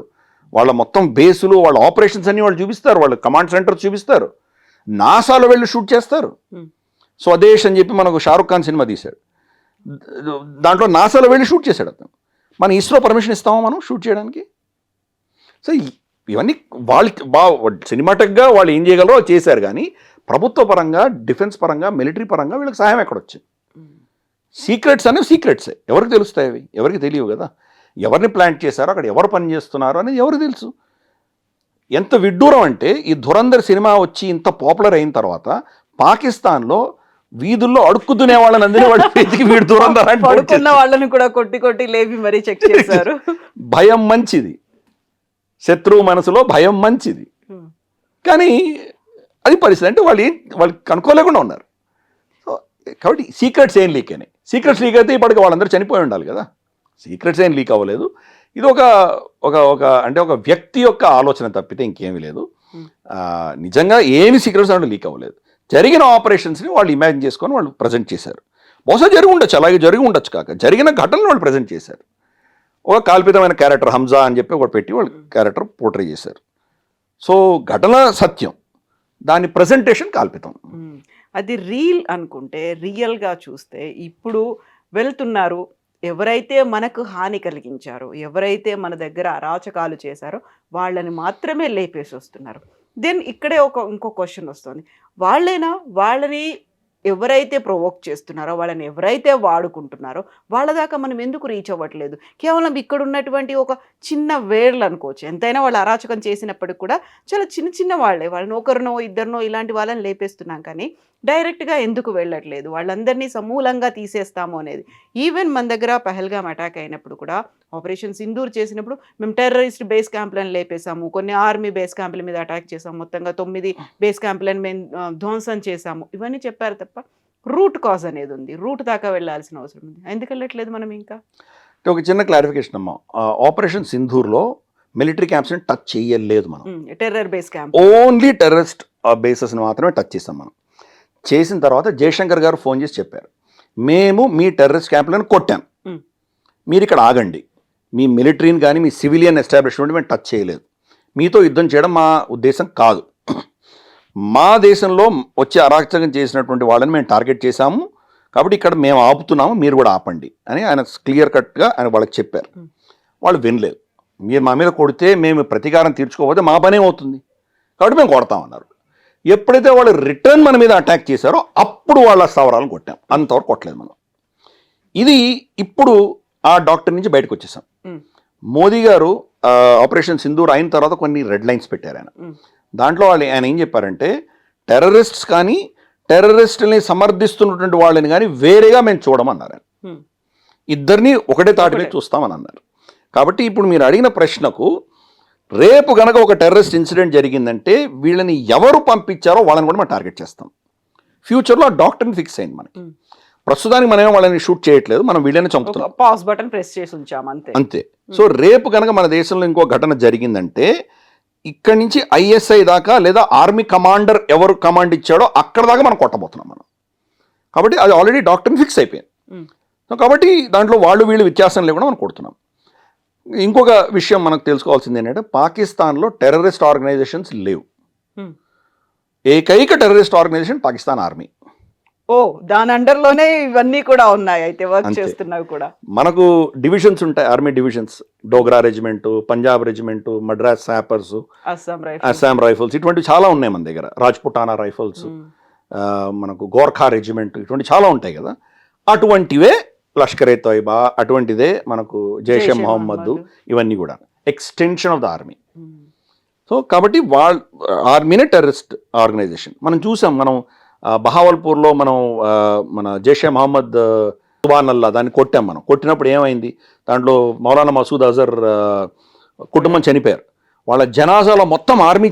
వాళ్ళ మొత్తం బేసులు, వాళ్ళ ఆపరేషన్స్ అన్ని వాళ్ళు చూపిస్తారు, వాళ్ళ కమాండ్ సెంటర్ చూపిస్తారు, నాసాలో వెళ్ళి షూట్ చేస్తారు. స్వదేశ్ అని చెప్పి మనకు షారుఖ్ ఖాన్ సినిమా తీశాడు, దాంట్లో నాసాలో వెళ్ళి షూట్ చేశాడు అతను. మన ఇస్రో పర్మిషన్ ఇస్తామా మనం షూట్ చేయడానికి? సో ఇవన్నీ వాళ్ళు సినిమాటిక్గా వాళ్ళు ఏం చేయగలరో చేశారు, కానీ ప్రభుత్వ పరంగా, డిఫెన్స్ పరంగా, మిలిటరీ పరంగా వీళ్ళకి సహాయం ఎక్కడొచ్చింది? సీక్రెట్స్ అనేవి సీక్రెట్సే, ఎవరికి తెలుస్తాయి? అవి ఎవరికి తెలియవు కదా. ఎవరిని ప్లాంట్ చేశారో, అక్కడ ఎవరు పని చేస్తున్నారో అనేది ఎవరికి తెలుసు? ఎంత విడ్డూరం అంటే ఈ ధురంధర్ సినిమా వచ్చి ఇంత పాపులర్ అయిన తర్వాత పాకిస్తాన్లో వీధుల్లో అడుక్కుతునే వాళ్ళని అందరినీ వాళ్ళు వెతికి వీడు ధురంధర్ పడుకున్న వాళ్ళని కూడా కొట్టి కొట్టి లేపి మరీ చెక్ చేశారు. భయం మంచిది, శత్రువు మనసులో భయం మంచిది, కానీ అది పరిస్థితి. అంటే వాళ్ళు కనుక్కోలేకుండా ఉన్నారు. సో కాబట్టి సీక్రెట్స్ ఏం లీక్ అయినాయి. సీక్రెట్స్ లీక్ అయితే ఇప్పటికి వాళ్ళందరూ చనిపోయి ఉండాలి కదా. సీక్రెట్స్ ఏం లీక్ అవ్వలేదు. ఇది ఒక వ్యక్తి యొక్క ఆలోచన తప్పితే ఇంకేమీ లేదు. నిజంగా ఏమి సీక్రెట్స్ అంటే లీక్ అవ్వలేదు. జరిగిన ఆపరేషన్స్ని వాళ్ళు ఇమాజిన్ చేసుకొని వాళ్ళు ప్రజెంట్ చేశారు. బహుశా జరిగి ఉండొచ్చు, అలాగే జరిగి ఉండొచ్చు, కాక జరిగిన ఘటనలు వాళ్ళు ప్రజెంట్ చేశారు. ఒక కల్పితమైన క్యారెక్టర్ హంజా అని చెప్పి ఒకటి పెట్టి వాళ్ళు క్యారెక్టర్ పోర్ట్రే చేశారు. సో ఘటన సత్యం, దాని ప్రజెంటేషన్ కల్పితం. అది రీల్ అనుకుంటే, రియల్గా చూస్తే ఇప్పుడు వెళ్తున్నారు, ఎవరైతే మనకు హాని కలిగించారో, ఎవరైతే మన దగ్గర అరాచకాలు చేశారో వాళ్ళని మాత్రమే లేపేసి వస్తున్నారు. దెన్ ఇక్కడే ఇంకో క్వశ్చన్ వస్తుంది, వాళ్ళని ఎవరైతే ప్రొవోక్ చేస్తున్నారో, వాళ్ళని ఎవరైతే వాడుకుంటున్నారో వాళ్ళ దాకా మనం ఎందుకు రీచ్ అవ్వట్లేదు? కేవలం ఇక్కడ ఉన్నటువంటి ఒక చిన్న వేర్లు అనుకోవచ్చు. ఎంతైనా వాళ్ళు అరాచకం చేసినప్పటికి కూడా చాలా చిన్న చిన్న వాళ్ళని ఒకరినో ఇద్దరినో ఇలాంటి వాళ్ళని లేపేస్తున్నాం, కానీ డైరెక్ట్గా ఎందుకు వెళ్ళట్లేదు? వాళ్ళందరినీ సమూలంగా తీసేస్తాము అనేది. ఈవెన్ మన దగ్గర పహల్గామ్ అటాక్ అయినప్పుడు కూడా, ఆపరేషన్ సింధూర్ చేసినప్పుడు మేము టెర్రరిస్ట్ బేస్ క్యాంపులను లేపేశాము, కొన్ని ఆర్మీ బేస్ క్యాంపుల మీద అటాక్ చేసాము, మొత్తంగా 9 బేస్ క్యాంపులను మేము ధ్వంసం చేశాము, ఇవన్నీ చెప్పారు తప్ప రూట్ కాజ్ అనేది ఉంది. రూట్ దాకా వెళ్ళాల్సిన అవసరం ఉంది. ఎందుకు వెళ్ళట్లేదు మనం? ఇంకా ఒక చిన్న క్లారిఫికేషన్ అమ్మా, ఆపరేషన్ సింధూర్లో మిలిటరీ క్యాంప్స్ని టచ్ చేయలేదు మనం. Terror base camp, only terrorist బేసెస్ని మాత్రమే టచ్ చేసాం మనం. చేసిన తర్వాత జయశంకర్ గారు ఫోన్ చేసి చెప్పారు, మేము మీ టెర్రరిస్ట్ క్యాంపులను కొట్టాం, మీరు ఇక్కడ ఆగండి, మీ మిలిటరీని కానీ మీ సివిలియన్ ఎస్టాబ్లిష్మెంట్ మేము టచ్ చేయలేదు, మీతో యుద్ధం చేయడం మా ఉద్దేశం కాదు, మా దేశంలో వచ్చి అరాచకం చేసినటువంటి వాళ్ళని మేము టార్గెట్ చేశాము, కాబట్టి ఇక్కడ మేము ఆపుతున్నాము, మీరు కూడా ఆపండి అని ఆయన క్లియర్ కట్గా ఆయన వాళ్ళకి చెప్పారు. వాళ్ళు వినలేదు. మీరు మా మీద కొడితే మేము ప్రతీకారం తీర్చుకోకపోతే మా పనే అవుతుంది, కాబట్టి మేము కొడతామన్నారు. ఎప్పుడైతే వాళ్ళు రిటర్న్ మన మీద అటాక్ చేశారో అప్పుడు వాళ్ళ స్థావరాలను కొట్టాం, అంతవరకు కొట్టలేదు మనం. ఇది ఇప్పుడు ఆ డాక్టర్ నుంచి బయటకు వచ్చేసాం. మోదీ గారు ఆపరేషన్ సింధూర్ అయిన తర్వాత కొన్ని రెడ్ లైన్స్ పెట్టారు ఆయన. దాంట్లో ఆయన ఏం చెప్పారంటే, టెర్రరిస్ట్స్ కానీ టెర్రరిస్టుల్ని సమర్థిస్తున్నటువంటి వాళ్ళని కానీ వేరేగా మేము చూడమన్నారు. ఇద్దరిని ఒకటే తాటిలో చూస్తామని అన్నారు. కాబట్టి ఇప్పుడు మీరు అడిగిన ప్రశ్నకు, రేపు కనుక ఒక టెర్రరిస్ట్ ఇన్సిడెంట్ జరిగిందంటే వీళ్ళని ఎవరు పంపించారో వాళ్ళని కూడా మనం టార్గెట్ చేస్తాం. ఫ్యూచర్లో ఆ డాక్టర్ని ఫిక్స్ అయింది మనకి. ప్రస్తుతానికి మనమే వాళ్ళని షూట్ చేయట్లేదు, మనం వీళ్ళని చంపుతున్నాం, పాజ్ బటన్ ప్రెస్ చేసి ఉంచాం అంతే. సో రేపు కనుక మన దేశంలో ఇంకో ఘటన జరిగిందంటే ఇక్కడి నుంచి ISI దాకా లేదా ఆర్మీ కమాండర్ ఎవరు కమాండ్ ఇచ్చాడో అక్కడ దాకా మనం కొట్టబోతున్నాం మనం. కాబట్టి అది ఆల్రెడీ డాక్టర్ని ఫిక్స్ అయిపోయింది. సో కాబట్టి దాంట్లో వీళ్ళు వ్యత్యాసం లేకుండా మనం కొడుతున్నాం. ఇంకొక విషయం మనకు తెలుసుకోవాల్సింది ఏంటంటే, పాకిస్తాన్లో టెర్రరిస్ట్ ఆర్గనైజేషన్స్ లేవు. ఏకైక టెర్రరిస్ట్ ఆర్గనైజేషన్ పాకిస్తాన్ ఆర్మీ. దాని అండర్లోనే ఇవన్నీ కూడా ఉన్నాయి, అయితే వర్క్ చేస్తున్నవి కూడా. మనకు డివిజన్స్ ఉంటాయి, army divisions, Dogra regiment, Punjab regiment, Madras sappers, Assam rifles, ఇటువంటి చాలా ఉన్నాయి మన దగ్గర. రాజ్పుటానా రైఫల్స్, మనకు గోర్ఖా రెజిమెంట్, ఇటువంటి చాలా ఉంటాయి కదా. అటువంటివే లష్కర్ ఏ తోయిబా, అటువంటిదే మనకు జైషే మొహమ్మద్, ఇవన్నీ కూడా extension of the army. So కాబట్టి ఆర్మీనే టెర్రరిస్ట్ ఆర్గనైజేషన్. మనం చూసాం, మనం బహావల్పూర్లో మన జైషే మొహమ్మద్ సుబానల్లా దాన్ని కొట్టాం మనం. కొట్టినప్పుడు ఏమైంది, దాంట్లో మౌలానా మసూద్ అజర్ కుటుంబం చనిపోయారు. వాళ్ళ జనాజాలో మొత్తం ఆర్మీ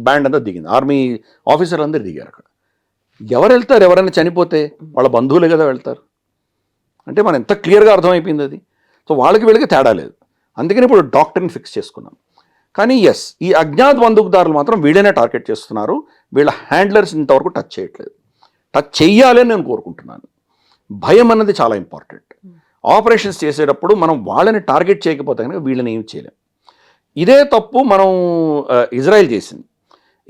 బ్యాండ్ అంతా దిగింది, ఆర్మీ ఆఫీసర్లు అందరు దిగారు అక్కడ. ఎవరు వెళ్తారు ఎవరైనా చనిపోతే? వాళ్ళ బంధువులే కదా వెళ్తారు. అంటే మనం ఎంత క్లియర్గా అర్థమైపోయింది అది. సో వాళ్ళకి వీళ్ళకి తేడా లేదు. అందుకని ఇప్పుడు డాక్టర్ని ఫిక్స్ చేసుకున్నాం. కానీ ఎస్, ఈ అజ్ఞాత బందూకుదారులు మాత్రం వీళ్ళనే టార్గెట్ చేస్తున్నారు. వీళ్ళ హ్యాండ్లర్స్ ఇంతవరకు టచ్ చేయట్లేదు. టచ్ చెయ్యాలి అని నేను కోరుకుంటున్నాను. భయం అన్నది చాలా ఇంపార్టెంట్. ఆపరేషన్స్ చేసేటప్పుడు మనం వాళ్ళని టార్గెట్ చేయకపోతే కనుక వీళ్ళని ఏం చేయలేం. ఇదే తప్పు మనం ఇజ్రాయెల్ చేసింది.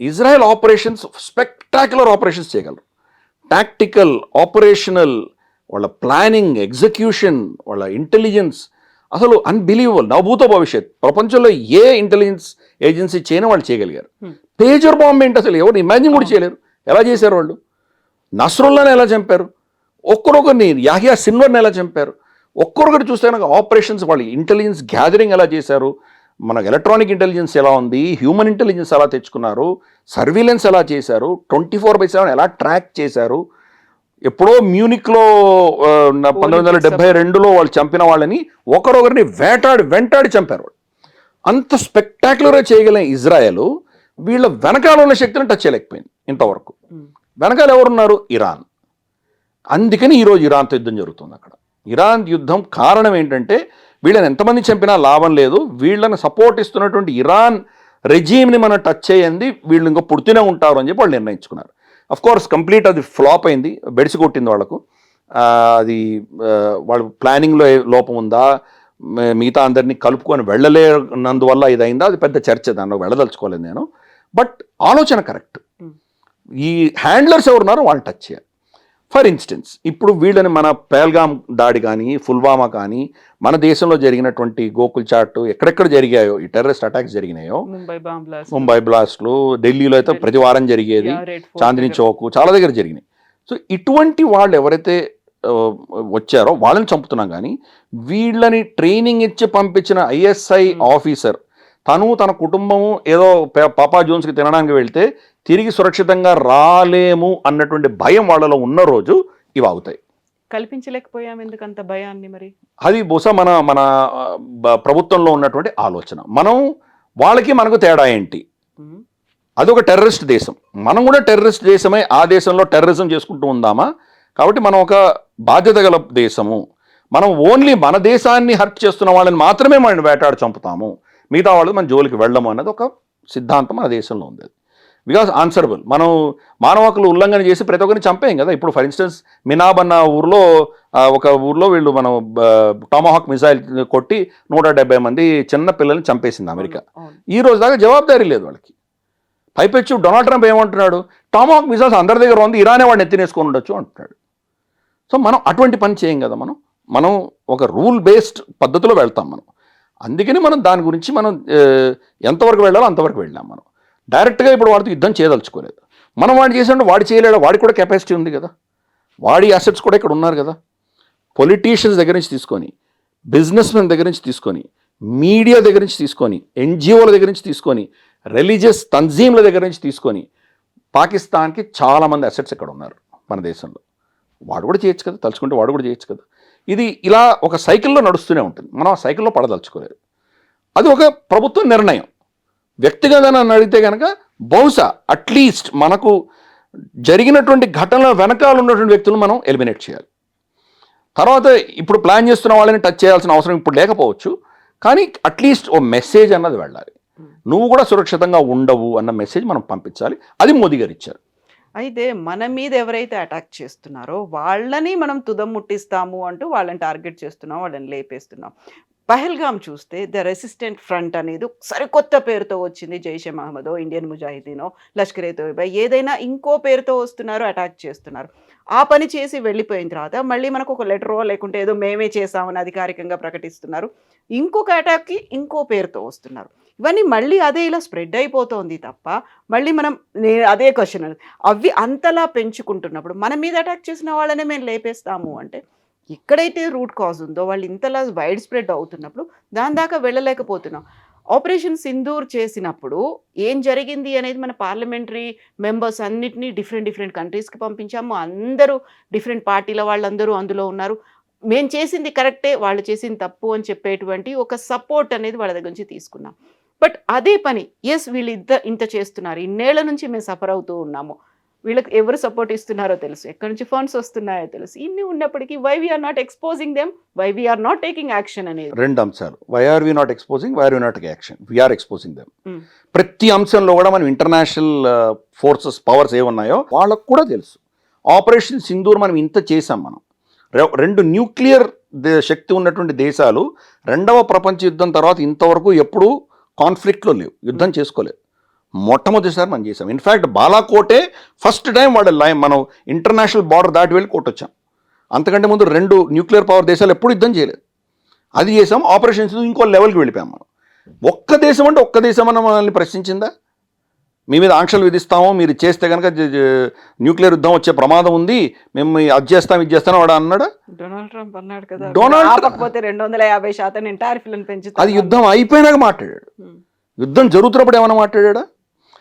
ఇజ్రాయెల్ ఆపరేషన్స్ స్పెక్టాక్యులర్ ఆపరేషన్స్ చేయగలరు. టాక్టికల్, ఆపరేషనల్, వాళ్ళ ప్లానింగ్, ఎగ్జిక్యూషన్, వాళ్ళ ఇంటెలిజెన్స్ అసలు అన్బిలీవబుల్. నవభూత భవిష్యత్. ప్రపంచంలో ఏ ఇంటెలిజెన్స్ ఏజెన్సీ చేయని వాళ్ళు చేయగలిగారు. పేజర్ బాంబ్ ఏంటి అసలు ఎవరు ఇమాజిన్ కూడా చేయలేరు. ఎలా చేశారు వాళ్ళు? నస్రుల్లాని ఎలా చంపారు? ఒక్కరొకరిని, యాహియా సిన్వర్ని ఎలా చంపారు? ఒక్కరొకటి చూస్తే కనుక ఆపరేషన్స్, వాళ్ళు ఇంటెలిజెన్స్ గ్యాదరింగ్ ఎలా చేశారు, మనకు ఎలక్ట్రానిక్ ఇంటెలిజెన్స్ ఎలా ఉంది, హ్యూమన్ ఇంటెలిజెన్స్ ఎలా తెచ్చుకున్నారు, సర్వీలెన్స్ ఎలా చేశారు, 24/7 ఎలా ట్రాక్ చేశారు. ఎప్పుడో మ్యూనిక్లో 1972లో వాళ్ళు చంపిన వాళ్ళని ఒకరొకరిని వెంటాడి చంపారు. అంత స్పెక్టాక్యులర్గా చేయగలిగిన ఇజ్రాయెల్ వీళ్ళ వెనకాల ఉన్న శక్తిని టచ్ చేయలేకపోయింది ఇంతవరకు. వెనకాల ఎవరున్నారు? ఇరాన్. అందుకని ఈరోజు ఇరాన్తో యుద్ధం జరుగుతుంది అక్కడ. ఇరాన్ యుద్ధం కారణం ఏంటంటే వీళ్ళని ఎంతమంది చంపినా లాభం లేదు, వీళ్ళని సపోర్ట్ ఇస్తున్నటువంటి ఇరాన్ రెజీమ్ని మనం టచ్ చేయండి, వీళ్ళు ఇంకా పుడుతూనే ఉంటారు అని చెప్పి వాళ్ళు నిర్ణయించుకున్నారు. అఫ్కోర్స్ కంప్లీట్ అది ఫ్లాప్ అయింది, బెడిసి కొట్టింది వాళ్ళకు. అది వాళ్ళ ప్లానింగ్లో లోపం ఉందా, మిగతా అందరినీ కలుపుకొని వెళ్ళలేనందువల్ల ఇది అయిందా, అది పెద్ద చర్చ, దానిలో వెళ్ళదలుచుకోలేదు నేను. బట్ ఆలోచన కరెక్ట్. ఈ హ్యాండ్లర్స్ ఎవరున్నారో వాళ్ళు టచ్ చేయాలి. ఫర్ ఇన్స్టెన్స్ ఇప్పుడు వీళ్ళని మన పహల్గామ్ దాడి కానీ, పుల్వామా కానీ, మన దేశంలో జరిగినటువంటి గోకుల్ చాట్, ఎక్కడెక్కడ జరిగాయో ఈ టెర్రరిస్ట్ అటాక్స్ జరిగినాయో, ముంబై బ్లాస్ట్లు, ఢిల్లీలో అయితే ప్రతి వారం జరిగేది, చాందినీ చౌక్, చాలా దగ్గర జరిగినాయి. సో ఇటువంటి వాళ్ళు ఎవరైతే వచ్చారో వాళ్ళని చంపుతున్నాం. కానీ వీళ్ళని ట్రైనింగ్ ఇచ్చి పంపించిన ఐఎస్ఐ ఆఫీసర్ తన కుటుంబము ఏదో పాపా జోన్స్కి తినడానికి వెళ్తే తిరిగి సురక్షితంగా రాలేము అన్నటువంటి భయం వాళ్ళలో ఉన్న రోజు ఇవి అవుతాయి. కల్పించలేకపోయాం ఎందుకంత భయాన్ని? మరి అది బహుశా మన ప్రభుత్వంలో ఉన్నటువంటి ఆలోచన. మనం వాళ్ళకి మనకు తేడా ఏంటి? అదొక టెర్రరిస్ట్ దేశం, మనం కూడా టెర్రరిస్ట్ దేశమే. ఆ దేశంలో టెర్రరిజం చేసుకుంటూ ఉందామా? కాబట్టి మనం ఒక బాధ్యత గల దేశము. మనం ఓన్లీ మన దేశాన్ని హర్ట్ చేస్తున్న వాళ్ళని మాత్రమే మనం వేటాడి చంపుతాము, మిగతా వాళ్ళు మన జోలికి వెళ్ళము అన్నది ఒక సిద్ధాంతం మన దేశంలో ఉంది. Because answerable. మనం మానవ హక్కులు ఉల్లంఘన చేసి ప్రతి ఒక్కరిని చంపేయం కదా. ఇప్పుడు ఫర్ ఇన్స్టెన్స్ మినాబ్ అన్న ఊర్లో, ఒక ఊర్లో వీళ్ళు మనం టామాహాక్ మిసైల్ కొట్టి 170 మంది చిన్న పిల్లల్ని చంపేసింది అమెరికా. ఈ రోజు దాకా జవాబుదారీ లేదు వాళ్ళకి. పైపెచ్చు డొనాల్డ్ ట్రంప్ ఏమంటున్నాడు, టామాహాక్ మిసైల్స్ అందరి దగ్గర ఉంది, ఇరానే వాడిని ఎత్తినేసుకొని ఉండొచ్చు అంటున్నాడు. సో మనం అటువంటి పని చేయం కదా. మనం ఒక రూల్ బేస్డ్ పద్ధతిలో వెళ్తాం మనం. అందుకని మనం దాని గురించి మనం ఎంతవరకు వెళ్ళాలో అంతవరకు వెళ్ళాం. మనం డైరెక్ట్గా ఇప్పుడు వాడితో యుద్ధం చేయదలుచుకోలేదు. మనం వాడు చేసినట్టు వాడు చేయలేడు, వాడికి కూడా కెపాసిటీ ఉంది కదా, వాడి అసెట్స్ కూడా ఇక్కడ ఉన్నారు కదా. పొలిటీషియన్స్ దగ్గర నుంచి తీసుకొని, బిజినెస్ మెన్ దగ్గర నుంచి తీసుకొని, మీడియా దగ్గర నుంచి తీసుకొని, ఎన్జిఓల దగ్గర నుంచి తీసుకొని, రిలీజియస్ తంజీమ్ల దగ్గర నుంచి తీసుకొని, పాకిస్తాన్కి చాలామంది అసెట్స్ ఇక్కడ ఉన్నారు మన దేశంలో. వాడు కూడా చేయొచ్చు కదా, తలుచుకుంటే వాడు కూడా చేయొచ్చు కదా. ఇది ఇలా ఒక సైకిల్లో నడుస్తూనే ఉంటుంది. మనం ఆ సైకిల్లో పడదలుచుకోలేదు. అది ఒక ప్రభుత్వ నిర్ణయం. వ్యక్తిగతంగా అడిగితే కనుక బహుశా అట్లీస్ట్ మనకు జరిగినటువంటి ఘటనల వెనకాల ఉన్నటువంటి వ్యక్తులను మనం ఎలిమినేట్ చేయాలి. తర్వాత ఇప్పుడు ప్లాన్ చేస్తున్న వాళ్ళని టచ్ చేయాల్సిన అవసరం ఇప్పుడు లేకపోవచ్చు, కానీ అట్లీస్ట్ ఓ మెసేజ్ అన్నది వెళ్ళాలి. నువ్వు కూడా సురక్షితంగా ఉండవు అన్న మెసేజ్ మనం పంపించాలి. అది మోదీ గారు ఇచ్చారు. అయితే మన మీద ఎవరైతే అటాక్ చేస్తున్నారో వాళ్ళని మనం తుదం ముట్టిస్తాము అంటూ వాళ్ళని టార్గెట్ చేస్తున్నాం, వాళ్ళని లేపేస్తున్నాం. పహల్గామ్ చూస్తే ద రెసిస్టెంట్ ఫ్రంట్ అనేది సరికొత్త పేరుతో వచ్చింది. జైషే మహమ్మదో, ఇండియన్ ముజాహిదీనో, లష్కర్ ఏ తోయిబా, ఏదైనా ఇంకో పేరుతో వస్తున్నారు, అటాక్ చేస్తున్నారు. ఆ పని చేసి వెళ్ళిపోయిన తర్వాత మళ్ళీ మనకు ఒక లెటరో లేకుంటే ఏదో మేమే చేసామని అధికారికంగా ప్రకటిస్తున్నారు. ఇంకొక అటాక్కి ఇంకో పేరుతో వస్తున్నారు. ఇవన్నీ మళ్ళీ అదే ఇలా స్ప్రెడ్ అయిపోతుంది తప్ప మళ్ళీ మనం అదే క్వశ్చన్, అవి అంతలా పెంచుకుంటున్నప్పుడు మన మీద అటాక్ చేసిన వాళ్ళనే మేము లేపేస్తాము అంటే, ఎక్కడైతే రూట్ కాజ్ ఉందో వాళ్ళు ఇంతలా వైడ్ స్ప్రెడ్ అవుతున్నప్పుడు దాని దాకా వెళ్ళలేకపోతున్నాం. ఆపరేషన్ సింధూర్ చేసినప్పుడు ఏం జరిగింది అనేది మన పార్లమెంటరీ మెంబర్స్ అన్నిటినీ డిఫరెంట్ కంట్రీస్కి పంపించాము. అందరూ డిఫరెంట్ పార్టీల వాళ్ళందరూ అందులో ఉన్నారు. మేము చేసింది కరెక్టే, వాళ్ళు చేసింది తప్పు అని చెప్పేటువంటి ఒక సపోర్ట్ అనేది వాళ్ళ దగ్గర నుంచి తీసుకున్నాం. బట్ అదే పని వీళ్ళు ఇంత చేస్తున్నారు, ఇన్నేళ్ల నుంచి మేము సఫర్ అవుతూ ఉన్నాము, వీళ్ళకి ఎవరు సపోర్ట్ ఇస్తున్నారో తెలుసు, ఎక్కడి నుంచి ఫండ్స్ వస్తున్నాయో తెలుసు, ఇన్ని ఉన్నప్పటికీ why we are not exposing them, why we are not taking action అనేది. 2 అంశాలు. Why are we not exposing, why are we not taking action, we are exposing them. ప్రతి అంశంలో కూడా మనం ఇంటర్నేషనల్ ఫోర్సెస్ పవర్స్ ఏమున్నాయో వాళ్ళకు కూడా తెలుసు. ఆపరేషన్ సింధూర్ మనం ఇంత చేసాం. మనం 2 న్యూక్లియర్ శక్తి ఉన్నటువంటి దేశాలు 2వ ప్రపంచ యుద్ధం తర్వాత ఇంతవరకు ఎప్పుడూ కాన్ఫ్లిక్ట్లో లేవు, యుద్ధం చేసుకోలేదు. మొట్టమొదటిసారి మనం చేసాం. ఇన్ఫ్యాక్ట్ బాలాకోటే ఫస్ట్ టైం మనం ఇంటర్నేషనల్ బార్డర్ దాటి వెళ్ళి కొట్టొచ్చాం. అంతకంటే ముందు 2 న్యూక్లియర్ పవర్ దేశాలు ఎప్పుడు యుద్ధం చేయలేదు. అది చేసాం. ఆపరేషన్స్ ఇంకో లెవెల్కి వెళ్ళిపోయాం మనం. ఒక్క దేశం అంటే ఒక్క దేశం అన్న మనల్ని ప్రశ్నించిందా? మీ మీద ఆంక్షలు విధిస్తాము, మీరు చేస్తే కనుక న్యూక్లియర్ యుద్ధం వచ్చే ప్రమాదం ఉంది, మేము అది చేస్తాం ఇది చేస్తాం వాడు అన్నాడా? డొనాల్డ్ ట్రంప్ అన్నాడు కదా, డొనాల్డ్ 250% టారిఫ్లను పెంచుతారు. అది యుద్ధం అయిపోయినాక మాట్లాడాడు. యుద్ధం జరుగుతున్నప్పుడు ఏమైనా మాట్లాడా?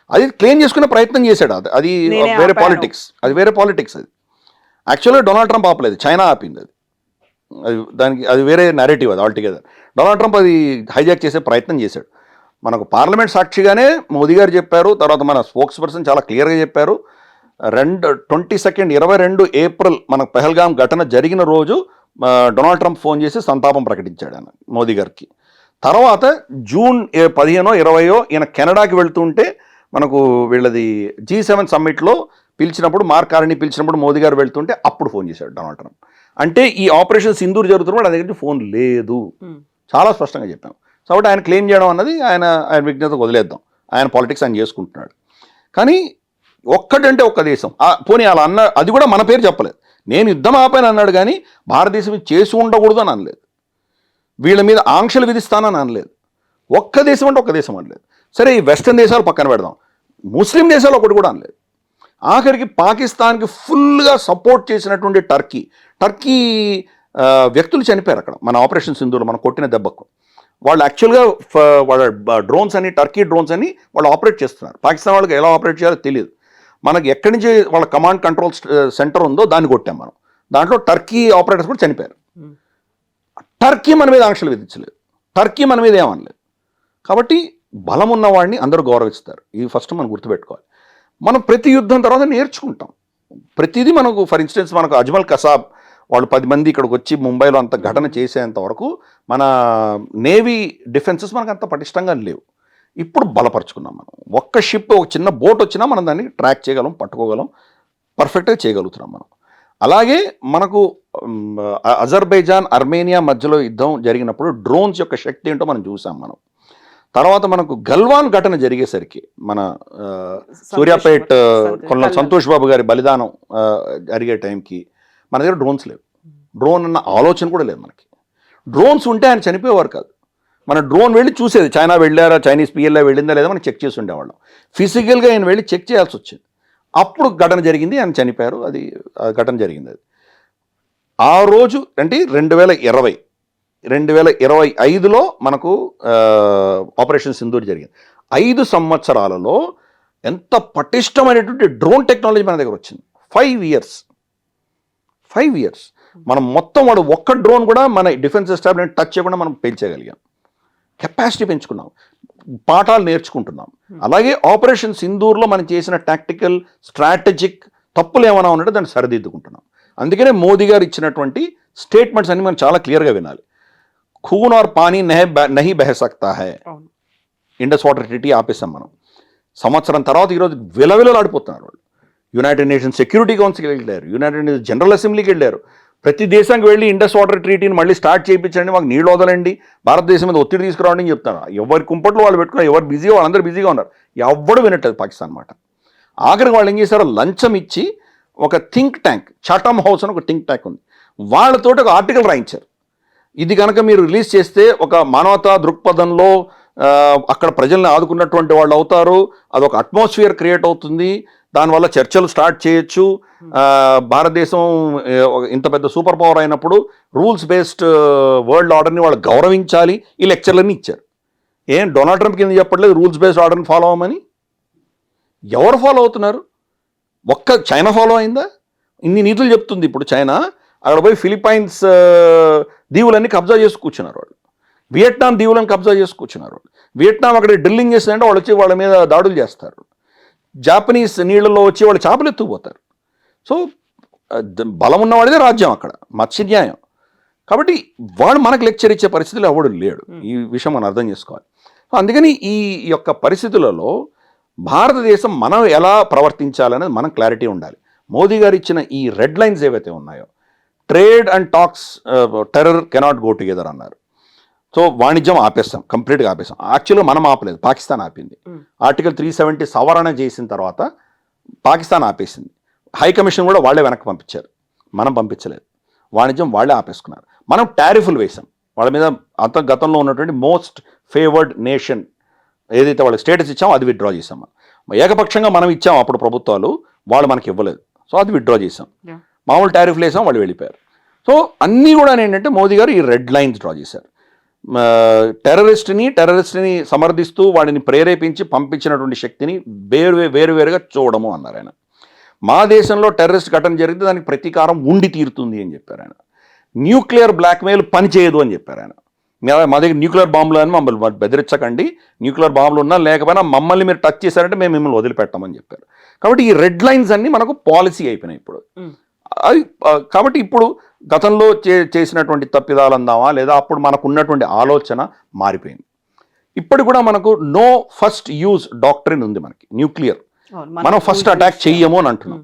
అది క్లెయిమ్ చేసుకునే ప్రయత్నం చేశాడు. అది వేరే పాలిటిక్స్, అది వేరే పాలిటిక్స్. అది యాక్చువల్గా డొనాల్డ్ ట్రంప్ ఆపలేదు, చైనా ఆపింది. అది దానికి అది వేరే నెరేటివ్. అది ఆల్టుగెదర్ డొనాల్డ్ ట్రంప్ అది హైజాక్ చేసే ప్రయత్నం చేశాడు. మనకు పార్లమెంట్ సాక్షిగానే మోదీ గారు చెప్పారు, తర్వాత మన స్పోక్స్ పర్సన్ చాలా క్లియర్గా చెప్పారు. 22 ఏప్రిల్ మనకు పెహల్గాం ఘటన జరిగిన రోజు డొనాల్డ్ ట్రంప్ ఫోన్ చేసి సంతాపం ప్రకటించాడు ఆయన మోదీ గారికి. తర్వాత జూన్ 15, 20 ఈయన కెనడాకి వెళ్తుంటే మనకు వీళ్ళది G7 సమ్మిట్లో పిలిచినప్పుడు, మార్క్ కార్నీ పిలిచినప్పుడు మోదీ గారు వెళ్తుంటే అప్పుడు ఫోన్ చేశాడు డొనాల్డ్ ట్రంప్. అంటే ఈ ఆపరేషన్ సింధూర్ జరుగుతున్నప్పుడు ఆయన దగ్గర ఫోన్ లేదు, చాలా స్పష్టంగా చెప్పాం. కాబట్టి ఆయన క్లెయిమ్ చేయడం అన్నది ఆయన విజ్ఞతకు వదిలేద్దాం, ఆయన పాలిటిక్స్ ఆయన చేసుకుంటున్నాడు. కానీ ఒక్కటంటే ఒక్క దేశం పోనీ అలా అన్న, అది కూడా మన పేరు చెప్పలేదు. నేను యుద్ధం ఆపాను అన్నాడు, కానీ భారతదేశం చేసి ఉండకూడదు అని అనలేదు, వీళ్ళ మీద ఆంక్షలు విధిస్తానని అనలేదు. ఒక్క దేశం అంటే ఒక్క దేశం అనలేదు. సరే ఈ వెస్టర్న్ దేశాలు పక్కన పెడదాం, ముస్లిం దేశాలు ఒకటి కూడా అనలేదు. ఆఖరికి పాకిస్తాన్కి ఫుల్గా సపోర్ట్ చేసినటువంటి టర్కీ వ్యక్తులు చనిపోయారు అక్కడ మన ఆపరేషన్ సింధూర్లో మనం కొట్టిన దెబ్బకు. వాళ్ళు యాక్చువల్గా వాళ్ళ డ్రోన్స్ అని, టర్కీ డ్రోన్స్ అని వాళ్ళు ఆపరేట్ చేస్తున్నారు. పాకిస్తాన్ వాళ్ళకి ఎలా ఆపరేట్ చేయాలో తెలియదు. మనకి ఎక్కడి నుంచి వాళ్ళ కమాండ్ కంట్రోల్ సెంటర్ ఉందో దాన్ని కొట్టాం మనం. దాంట్లో టర్కీ ఆపరేటర్స్ కూడా చనిపోయారు. టర్కీ మన మీద ఆంక్షలు విధించలేదు, టర్కీ మన మీద ఏమనలేదు. కాబట్టి బలం ఉన్నవాడిని అందరూ గౌరవిస్తారు. ఇది ఫస్ట్ మనం గుర్తుపెట్టుకోవాలి. మనం ప్రతి యుద్ధం తర్వాత నేర్చుకుంటాం ప్రతిదీ. మనకు ఫర్ ఇన్స్టెన్స్ మనకు అజ్మల్ కసాబ్ వాళ్ళు 10 మంది ఇక్కడికి వచ్చి ముంబైలో అంత ఘటన చేసేంత వరకు మన నేవీ డిఫెన్సెస్ మనకు అంత పటిష్టంగా లేవు. ఇప్పుడు బలపరుచుకున్నాం మనం. ఒక్క షిప్, ఒక చిన్న బోట్ వచ్చినా మనం దాన్ని ట్రాక్ చేయగలం, పట్టుకోగలం, పర్ఫెక్ట్గా చేయగలుగుతున్నాం మనం. అలాగే మనకు అజర్బైజాన్, అర్మేనియా మధ్యలో యుద్ధం జరిగినప్పుడు డ్రోన్స్ యొక్క శక్తి ఏంటో మనం చూసాం మనం. తర్వాత మనకు గల్వాన్ ఘటన జరిగేసరికి మన సూర్యాపేట్ సంతోష్ బాబు గారి బలిదానం జరిగే టైంకి మన దగ్గర డ్రోన్స్ లేవు. డ్రోన్ అన్న ఆలోచన కూడా లేదు మనకి. డ్రోన్స్ ఉంటే ఆయన చనిపోయేవారు కాదు. మన డ్రోన్ వెళ్ళి చూసేది, చైనా వెళ్ళారా, చైనీస్ పిఎల్ఏ వెళ్ళిందా లేదా మనం చెక్ చేసి ఉండేవాళ్ళం. ఫిజికల్గా ఆయన వెళ్ళి చెక్ చేయాల్సి వచ్చింది. అప్పుడు ఘటన జరిగింది, ఆయన చనిపోయారు. అది ఘటన జరిగింది. అది ఆ రోజు అంటే 2025లో మనకు ఆపరేషన్ సింధూర్ జరిగింది. 5 సంవత్సరాలలో ఎంత పటిష్టమైనటువంటి డ్రోన్ టెక్నాలజీ మన దగ్గర వచ్చింది. 5 ఇయర్స్ మనం మొత్తం వాడు ఒక్క డ్రోన్ కూడా మన డిఫెన్స్ ఎస్టాబ్లిష్మెంట్ టచ్ చేయకుండా మనం పెంచగలిగాం. కెపాసిటీ పెంచుకున్నాం, పాఠాలు నేర్చుకుంటున్నాం. అలాగే ఆపరేషన్ సింధూర్లో మనం చేసిన టాక్టికల్ స్ట్రాటజిక్ తప్పులు ఏమైనా ఉన్నట్టు దాన్ని సరిదిద్దుకుంటున్నాం. అందుకనే మోదీ గారు ఇచ్చినటువంటి స్టేట్మెంట్స్ అన్ని మనం చాలా క్లియర్గా వినాలి. ఖూన్ ఆర్ పానీ నహీ బహ సక్తా హై, ఇండస్ వాటర్ ట్రీటీ ఆపేసాం మనం. సంవత్సరం తర్వాత ఈరోజు విలవిలలాడిపోతున్నారు వాళ్ళు. యునైటెడ్ నేషన్స్ సెక్యూరిటీ కౌన్సిల్కి వెళ్ళారు, యునైటెడ్ నేషన్స్ జనరల్ అసెంబ్లీకి వెళ్ళారు. ప్రతి దేశానికి వెళ్ళి ఇండస్ వాటర్ ట్రీటీని మళ్ళీ స్టార్ట్ చేయించండి, మాకు నీళ్ళు వదలండి, భారతదేశం మీద ఒత్తిడి తీసుకురావడం అని చెప్తాను. ఎవరి కుంపట్లో వాళ్ళు పెట్టుకున్నారు, ఎవరు బిజీగా వాళ్ళందరూ బిజీగా ఉన్నారు. ఎవ్వడు వినట్లేదు పాకిస్తాన్ మాట. ఆఖరికి వాళ్ళు ఏం చేశారో లంచం ఇచ్చి ఒక థింక్ ట్యాంక్, చాటమ్ హౌస్ అని ఒక థింక్ ట్యాంక్ ఉంది, వాళ్ళతోటి ఒక ఆర్టికల్ రాయించారు. ఇది కనుక మీరు రిలీజ్ చేస్తే ఒక మానవతా దృక్పథంలో అక్కడ ప్రజల్ని ఆదుకున్నటువంటి వాళ్ళు అవుతారు, అదొక అట్మాస్ఫియర్ క్రియేట్ అవుతుంది, దానివల్ల చర్చలు స్టార్ట్ చేయొచ్చు. భారతదేశం ఇంత పెద్ద సూపర్ పవర్ అయినప్పుడు రూల్స్ బేస్డ్ వరల్డ్ ఆర్డర్ని వాళ్ళు గౌరవించాలి. ఈ లెక్చర్లన్నీ ఇచ్చారు. ఏం డొనాల్డ్ ట్రంప్ కింద చెప్పట్లేదు రూల్స్ బేస్డ్ ఆర్డర్ని ఫాలో అవ్వమని? ఎవరు ఫాలో అవుతున్నారు? ఒక్క చైనా ఫాలో అయిందా? ఇన్ని నీతులు చెప్తుంది ఇప్పుడు చైనా. అక్కడ పోయి ఫిలిప్పైన్స్ దీవులన్నీ కబ్జా చేసి కూర్చున్నారు వాళ్ళు. వియట్నాం దీవులను కబ్జా చేసి కూర్చున్నారు వాళ్ళు. వియట్నాం అక్కడ డ్రిల్లింగ్ చేసిందంటే వాళ్ళు వచ్చి వాళ్ళ మీద దాడులు చేస్తారు. జాపనీస్ నీళ్ళల్లో వచ్చి వాళ్ళు చేపలు ఎత్తుకుపోతారు. సో బలం ఉన్నవాడిదే రాజ్యం అక్కడ, మత్స్య న్యాయం. కాబట్టి వాడు మనకు లెక్చర్ ఇచ్చే పరిస్థితులు ఎవడు లేడు. ఈ విషయం మనం అర్థం చేసుకోవాలి. అందుకని ఈ యొక్క పరిస్థితులలో భారతదేశం మనం ఎలా ప్రవర్తించాలనేది మనం క్లారిటీ ఉండాలి. మోదీ గారు ఇచ్చిన ఈ రెడ్ లైన్స్ ఏవైతే ఉన్నాయో, trade and talks terror cannot go together అన్నారు. సో వాణిజ్యం ఆపేస్తాం, కంప్లీట్గా ఆపేస్తాం. యాక్చువల్గా మనం ఆపలేదు, పాకిస్తాన్ ఆపింది. ఆర్టికల్ 370 సవరణ చేసిన తర్వాత పాకిస్తాన్ ఆపేసింది. హై కమిషన్ కూడా వాళ్ళే వెనక్కి పంపించారు, మనం పంపించలేదు. వాణిజ్యం వాళ్ళే ఆపేసుకున్నారు. మనం టారిఫ్లు వేసాం వాళ్ళ మీద. అంత గతంలో ఉన్నటువంటి మోస్ట్ ఫేవర్డ్ నేషన్ ఏదైతే వాళ్ళకి స్టేటస్ ఇచ్చామో అది విత్డ్రా చేసాం. మనం ఏకపక్షంగా మనం ఇచ్చాం అప్పుడు ప్రభుత్వాలు, వాళ్ళు మనకి ఇవ్వలేదు. సో అది విత్డ్రా చేసాం. మామూలు టారిఫ్లు వేసాం, వాళ్ళు వెళ్ళిపోయారు. సో అన్నీ కూడా ఏంటంటే మోదీ గారు ఈ రెడ్ లైన్స్ డ్రా చేశారు. టెర్రరిస్ట్ని సమర్థిస్తూ వాడిని ప్రేరేపించి పంపించినటువంటి శక్తిని వేరువేరుగా చూడము అన్నారు ఆయన. మా దేశంలో టెర్రరిస్ట్ ఘటన జరిగితే దానికి ప్రతీకారం ఉండి తీరుతుంది అని చెప్పారు ఆయన. న్యూక్లియర్ బ్లాక్మెయిల్ పనిచేయదు అని చెప్పారు ఆయన. మా దగ్గర న్యూక్లియర్ బాంబులు అని మమ్మల్ని బెదిరించకండి, న్యూక్లియర్ బాంబులు ఉన్నా లేకపోయినా మమ్మల్ని మీరు టచ్ చేశారంటే మేము మిమ్మల్ని వదిలిపెట్టామని చెప్పారు. కాబట్టి ఈ రెడ్ లైన్స్ అన్నీ మనకు పాలసీ అయిపోయినాయి ఇప్పుడు. అది కాబట్టి ఇప్పుడు గతంలో చేసినటువంటి తప్పిదాలు అందామా, లేదా అప్పుడు మనకు ఉన్నటువంటి ఆలోచన మారిపోయింది. ఇప్పుడు కూడా మనకు నో ఫస్ట్ యూజ్ డాక్ట్రిన్ ఉంది మనకి. న్యూక్లియర్ మనం ఫస్ట్ అటాక్ చెయ్యము అని అంటున్నాం.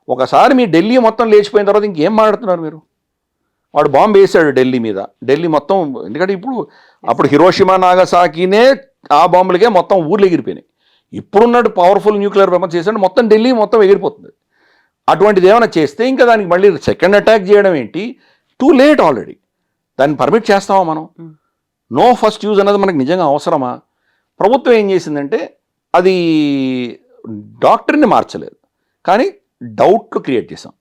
ఒకసారి మీ ఢిల్లీ మొత్తం లేచిపోయిన తర్వాత ఇంకేం మాట్లాడుతున్నారు మీరు? వాడు బాంబు వేసాడు ఢిల్లీ మీద, ఢిల్లీ మొత్తం. ఎందుకంటే అప్పుడు హిరోషిమా నాగసాకినే ఆ బాంబులకే మొత్తం ఊర్లు ఎగిరిపోయినాయి. ఇప్పుడున్నట్టు పవర్ఫుల్ న్యూక్లియర్ వెపన్స్ చేసాడు మొత్తం ఢిల్లీ మొత్తం ఎగిరిపోతుంది. అటువంటిది ఏమైనా చేస్తే ఇంకా దానికి మళ్ళీ సెకండ్ అటాక్ చేయడం ఏంటి? Too late already. దాన్ని పర్మిట్ చేస్తామా మనం? నో ఫస్ట్ యూజ్ అనేది మనకు నిజంగా అవసరమా? ప్రభుత్వం ఏం చేసిందంటే అది డాక్టర్ని మార్చలేదు, కానీ డౌట్లు క్రియేట్ చేశాం.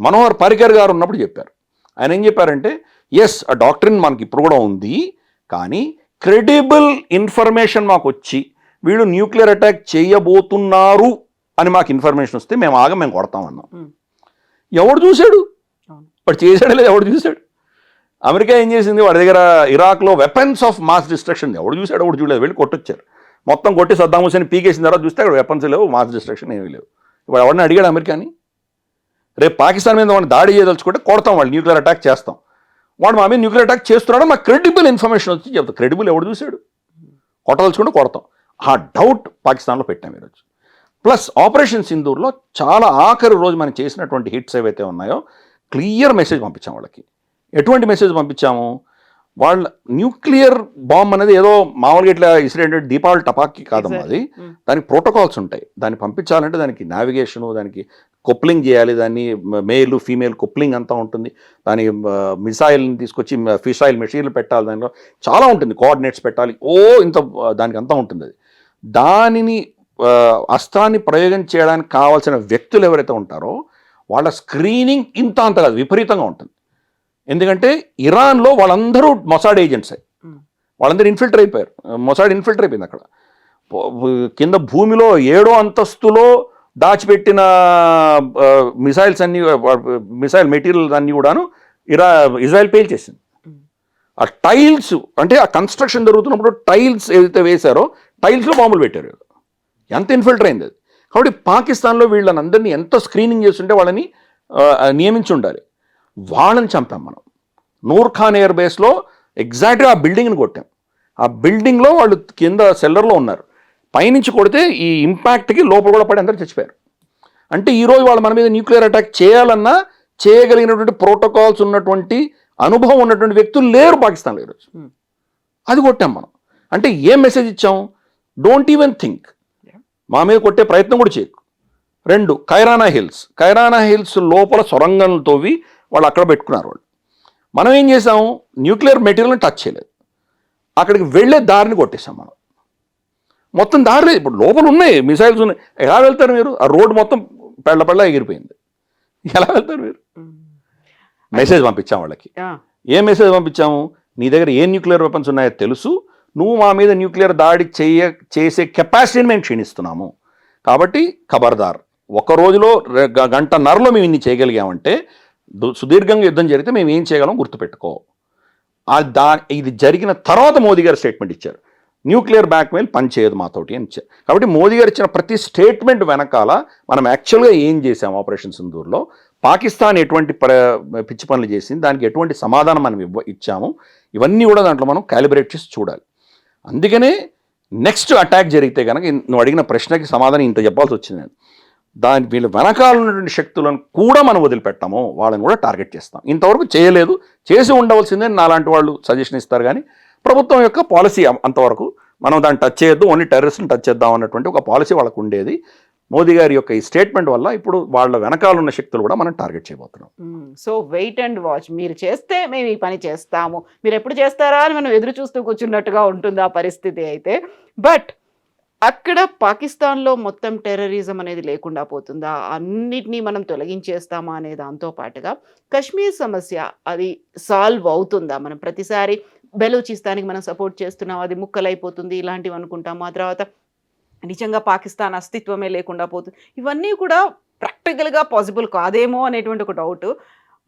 మనోహర్ పరికర్ గారు ఉన్నప్పుడు చెప్పారు. ఆయన ఏం చెప్పారంటే, ఎస్ ఆ డాక్టర్ని మనకి ఇప్పుడు కూడా ఉంది, కానీ క్రెడిబుల్ ఇన్ఫర్మేషన్ మాకు వచ్చి వీళ్ళు న్యూక్లియర్ అటాక్ చేయబోతున్నారు అని మాకు ఇన్ఫర్మేషన్ వస్తే మేము కొడతామన్నాం. ఎవడు చూశాడు? వాడు చేశాడు లేదు, ఎవడు చూశాడు? అమెరికా ఏం చేసింది? వాడి దగ్గర ఇరాక్లో వెపన్స్ ఆఫ్ మాస్ డిస్ట్రక్షన్ ఎవడు చూశాడు? ఎవడు చూడలేదు. వెళ్ళి కొట్టొచ్చారు. మొత్తం కొట్టి సద్దాం హుసేన్ పీకేసిన తర్వాత చూస్తే అక్కడ వెపన్స్ లేవు, మాస్ డిస్ట్రక్షన్ ఏమీ లేవు. ఇప్పుడు ఎవరిని అడిగాడు అమెరికాని? రేపు పాకిస్తాన్ మీద వాడిని దాడి చేయదలుచుకుంటే కొడతాం, వాళ్ళు న్యూక్లియర్ అటాక్ చేస్తాం. వాడు మా మీద న్యూక్లియర్ అటాక్ చేస్తున్నాడు మాకు క్రెడిబుల్ ఇన్ఫర్మేషన్ వచ్చి చెప్తాం. క్రెడిబుల్ ఎవడు చూశాడు? కొట్టదలుచుకుంటే కొడతాం. ఆ డౌట్ పాకిస్తాన్లో పెట్టాం ఈరోజు. ప్లస్ ఆపరేషన్ సింధూర్లో చాలా ఆఖరి రోజు మనం చేసినటువంటి హిట్స్ ఏవైతే ఉన్నాయో క్లియర్ మెసేజ్ పంపించాం వాళ్ళకి. ఎటువంటి మెసేజ్ పంపించాము? వాళ్ళ న్యూక్లియర్ బాంబ్ అనేది ఏదో మామూలుగా ఇట్లా ఇసిరేటెడ్ దీపావళి టపాకి కాదమ్మా. అది దానికి ప్రోటోకాల్స్ ఉంటాయి. దాన్ని పంపించాలంటే దానికి నావిగేషను, దానికి కొప్లింగ్ చేయాలి, దాన్ని మేల్ ఫీమేల్ కొప్లింగ్ అంతా ఉంటుంది. దాని మిసైల్ని తీసుకొచ్చి ఫిసైల్ మెటీరియల్ పెట్టాలి, దానిలో చాలా ఉంటుంది, కోఆర్డినేట్స్ పెట్టాలి, ఇంత దానికి అంతా ఉంటుంది. అది దానిని అస్త్రాన్ని ప్రయోగం చేయడానికి కావాల్సిన వ్యక్తులు ఎవరైతే ఉంటారో వాళ్ళ స్క్రీనింగ్ ఇంత అంత కాదు, విపరీతంగా ఉంటుంది. ఎందుకంటే ఇరాన్లో వాళ్ళందరూ మొసాడ్ ఏజెంట్సే, వాళ్ళందరూ ఇన్ఫిల్టర్ అయిపోయారు. మొసాడ్ ఇన్ఫిల్టర్ అయిపోయింది అక్కడ. కింద భూమిలో 7వ అంతస్తులో దాచిపెట్టిన మిసైల్స్ అన్నీ, మిసైల్ మెటీరియల్ అన్నీ కూడాను ఇజ్రాయెల్ పేల్చేసింది. ఆ టైల్స్ అంటే ఆ కన్స్ట్రక్షన్ జరుగుతున్నప్పుడు టైల్స్ ఏదైతే వేశారో టైల్స్లో బాంబులు పెట్టారు. ఎంత ఇన్ఫిల్టర్ అయింది అది. కాబట్టి పాకిస్తాన్లో వీళ్ళని అందరినీ ఎంత స్క్రీనింగ్ చేస్తుంటే వాళ్ళని నియమించి ఉండాలి. వాళ్ళని చంపాం మనం. నూర్ ఖాన్ ఎయిర్ బేస్లో ఎగ్జాక్ట్గా ఆ బిల్డింగ్ని కొట్టాం. ఆ బిల్డింగ్లో వాళ్ళు కింద సెల్లర్లో ఉన్నారు. పైనుంచి కొడితే ఈ ఇంపాక్ట్కి లోపల కూడా పడి అందరూ చచ్చిపోయారు. అంటే ఈరోజు వాళ్ళు మన మీద న్యూక్లియర్ అటాక్ చేయాలన్నా చేయగలిగినటువంటి ప్రోటోకాల్స్ ఉన్నటువంటి అనుభవం ఉన్నటువంటి వ్యక్తులు లేరు పాకిస్తాన్లో ఈరోజు. అది కొట్టాం మనం. అంటే ఏం మెసేజ్ ఇచ్చాం? డోంట్ ఈవెన్ థింక్, మా మీద కొట్టే ప్రయత్నం కూడా చేయకు. 2 కైరానా హిల్స్ లోపల సొరంగంలో తోవి వాళ్ళు అక్కడ పెట్టుకున్నారు. వాళ్ళు మనం ఏం చేసాము? న్యూక్లియర్ మెటీరియల్ని టచ్ చేయలేదు, అక్కడికి వెళ్ళే దారిని కొట్టేసాం మనం. మొత్తం దారి ఇప్పుడు లోపల ఉన్నాయి, మిసైల్స్ ఉన్నాయి. ఎలా వెళ్తారు మీరు? ఆ రోడ్డు మొత్తం పెళ్ళ ఎగిరిపోయింది. ఎలా వెళ్తారు మీరు? మెసేజ్ పంపించాం వాళ్ళకి. ఏం మెసేజ్ పంపించాము? నీ దగ్గర ఏ న్యూక్లియర్ వెపన్స్ ఉన్నాయో తెలుసు, నువ్వు మా మీద న్యూక్లియర్ దాడి చేసే కెపాసిటీని మేము క్షీణిస్తున్నాము. కాబట్టి ఖబర్దార్, ఒక రోజులో గంటన్నరలో మేము ఇన్ని చేయగలిగామంటే సుదీర్ఘంగా యుద్ధం జరిగితే మేము ఏం చేయగలం గుర్తుపెట్టుకో. ఇది జరిగిన తర్వాత మోదీ గారు స్టేట్మెంట్ ఇచ్చారు, న్యూక్లియర్ బ్లాక్మెయిల్ పనిచేయదు మాతోటి అని ఇచ్చారు. కాబట్టి మోదీ గారు ఇచ్చిన ప్రతి స్టేట్మెంట్ వెనకాల మనం యాక్చువల్గా ఏం చేసాము ఆపరేషన్ సింధూర్లో, పాకిస్తాన్ ఎటువంటి పిచ్చి పనులు చేసింది, దానికి ఎటువంటి సమాధానం మనం ఇచ్చాము, ఇవన్నీ కూడా దాంట్లో మనం క్యాలిబ్రేట్ చేసి చూడాలి. నెక్స్ట్ అటాక్ జరిగితే కనుక నువ్వు అడిగిన ప్రశ్నకి సమాధానం ఇంత చెప్పాల్సి వచ్చింది. వీళ్ళ వెనకాల ఉన్నటువంటి శక్తులను కూడా మనం వదిలిపెట్టాము, వాళ్ళని కూడా టార్గెట్ చేస్తాం. ఇంతవరకు చేయలేదు, చేసి ఉండవలసిందే నాలాంటి వాళ్ళు సజెషన్ ఇస్తారు. కానీ ప్రభుత్వం యొక్క పాలసీ అంతవరకు మనం దాన్ని టచ్ చేయొద్దు, ఓన్లీ టెర్రరిస్ట్ని టచ్ చేద్దాం అన్నటువంటి ఒక పాలసీ వాళ్ళకు ఉండేది. మోదీ గారి యొక్క ఈ స్టేట్మెంట్ వల్ల ఇప్పుడు వాళ్ళ వెనకాల ఉన్న శక్తులు కూడా మనం టార్గెట్ చేయబోతున్నాం. So wait and watch. మీరు చేస్తే మేము ఈ పని చేస్తాము, మీరు ఎప్పుడు చేస్తారా అని మనం ఎదురు చూస్తూ కూర్చున్నట్టుగా ఉంటుంది ఆ పరిస్థితి అయితే. బట్ అక్కడ పాకిస్తాన్లో మొత్తం టెర్రరిజం అనేది లేకుండా పోతుందా, అన్నిటినీ మనం తొలగించేస్తామా అనే దాంతో పాటుగా కశ్మీర్ సమస్య అది సాల్వ్ అవుతుందా? మనం ప్రతిసారి బెలూచిస్తాన్కి మనం సపోర్ట్ చేస్తున్నాం, అది ముక్కలైపోతుంది ఇలాంటివి అనుకుంటాము, ఆ తర్వాత నిజంగా పాకిస్తాన్ అస్తిత్వమే లేకుండా పోతుంది, ఇవన్నీ కూడా ప్రాక్టికల్గా పాసిబుల్ కాదేమో అనేటువంటి ఒక డౌట్.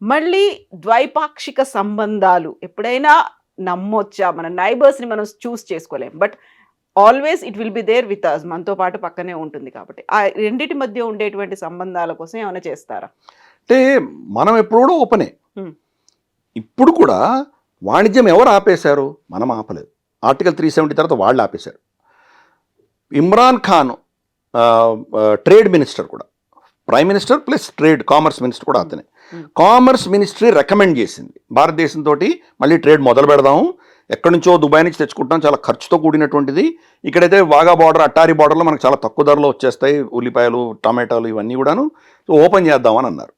మళ్ళీ ద్వైపాక్షిక సంబంధాలు ఎప్పుడైనా నమ్మొచ్చా? మన నైబర్స్ని మనం చూస్ చేసుకోలేం, but always it will be there with us, మనతో పాటు పక్కనే ఉంటుంది. కాబట్టి ఆ రెండింటి మధ్య ఉండేటువంటి సంబంధాల కోసం ఏమైనా చేస్తారా? అంటే మనం ఎప్పుడు కూడా ఓపెనే. ఇప్పుడు కూడా వాణిజ్యం ఎవరు ఆపేశారు? మనం ఆపలేదు. ఆర్టికల్ 370 తర్వాత వాళ్ళు ఆపేశారు. ఇమ్రాన్ ఖాన్ ట్రేడ్ మినిస్టర్ కూడా, prime minister plus trade commerce minister కూడా అతనే. కామర్స్ మినిస్ట్రీ రికమెండ్ చేసింది భారతదేశంతో మళ్ళీ ట్రేడ్ మొదలు పెడదాము, ఎక్కడి నుంచో దుబాయ్ నుంచి తెచ్చుకుంటాం, చాలా ఖర్చుతో కూడినటువంటిది. ఇక్కడైతే వాగా బార్డర్, అట్టారీ బార్డర్లో మనకు చాలా తక్కువ ధరలో వచ్చేస్తాయి ఉల్లిపాయలు, టమాటాలు ఇవన్నీ కూడాను. సో ఓపెన్ చేద్దామని అన్నారు.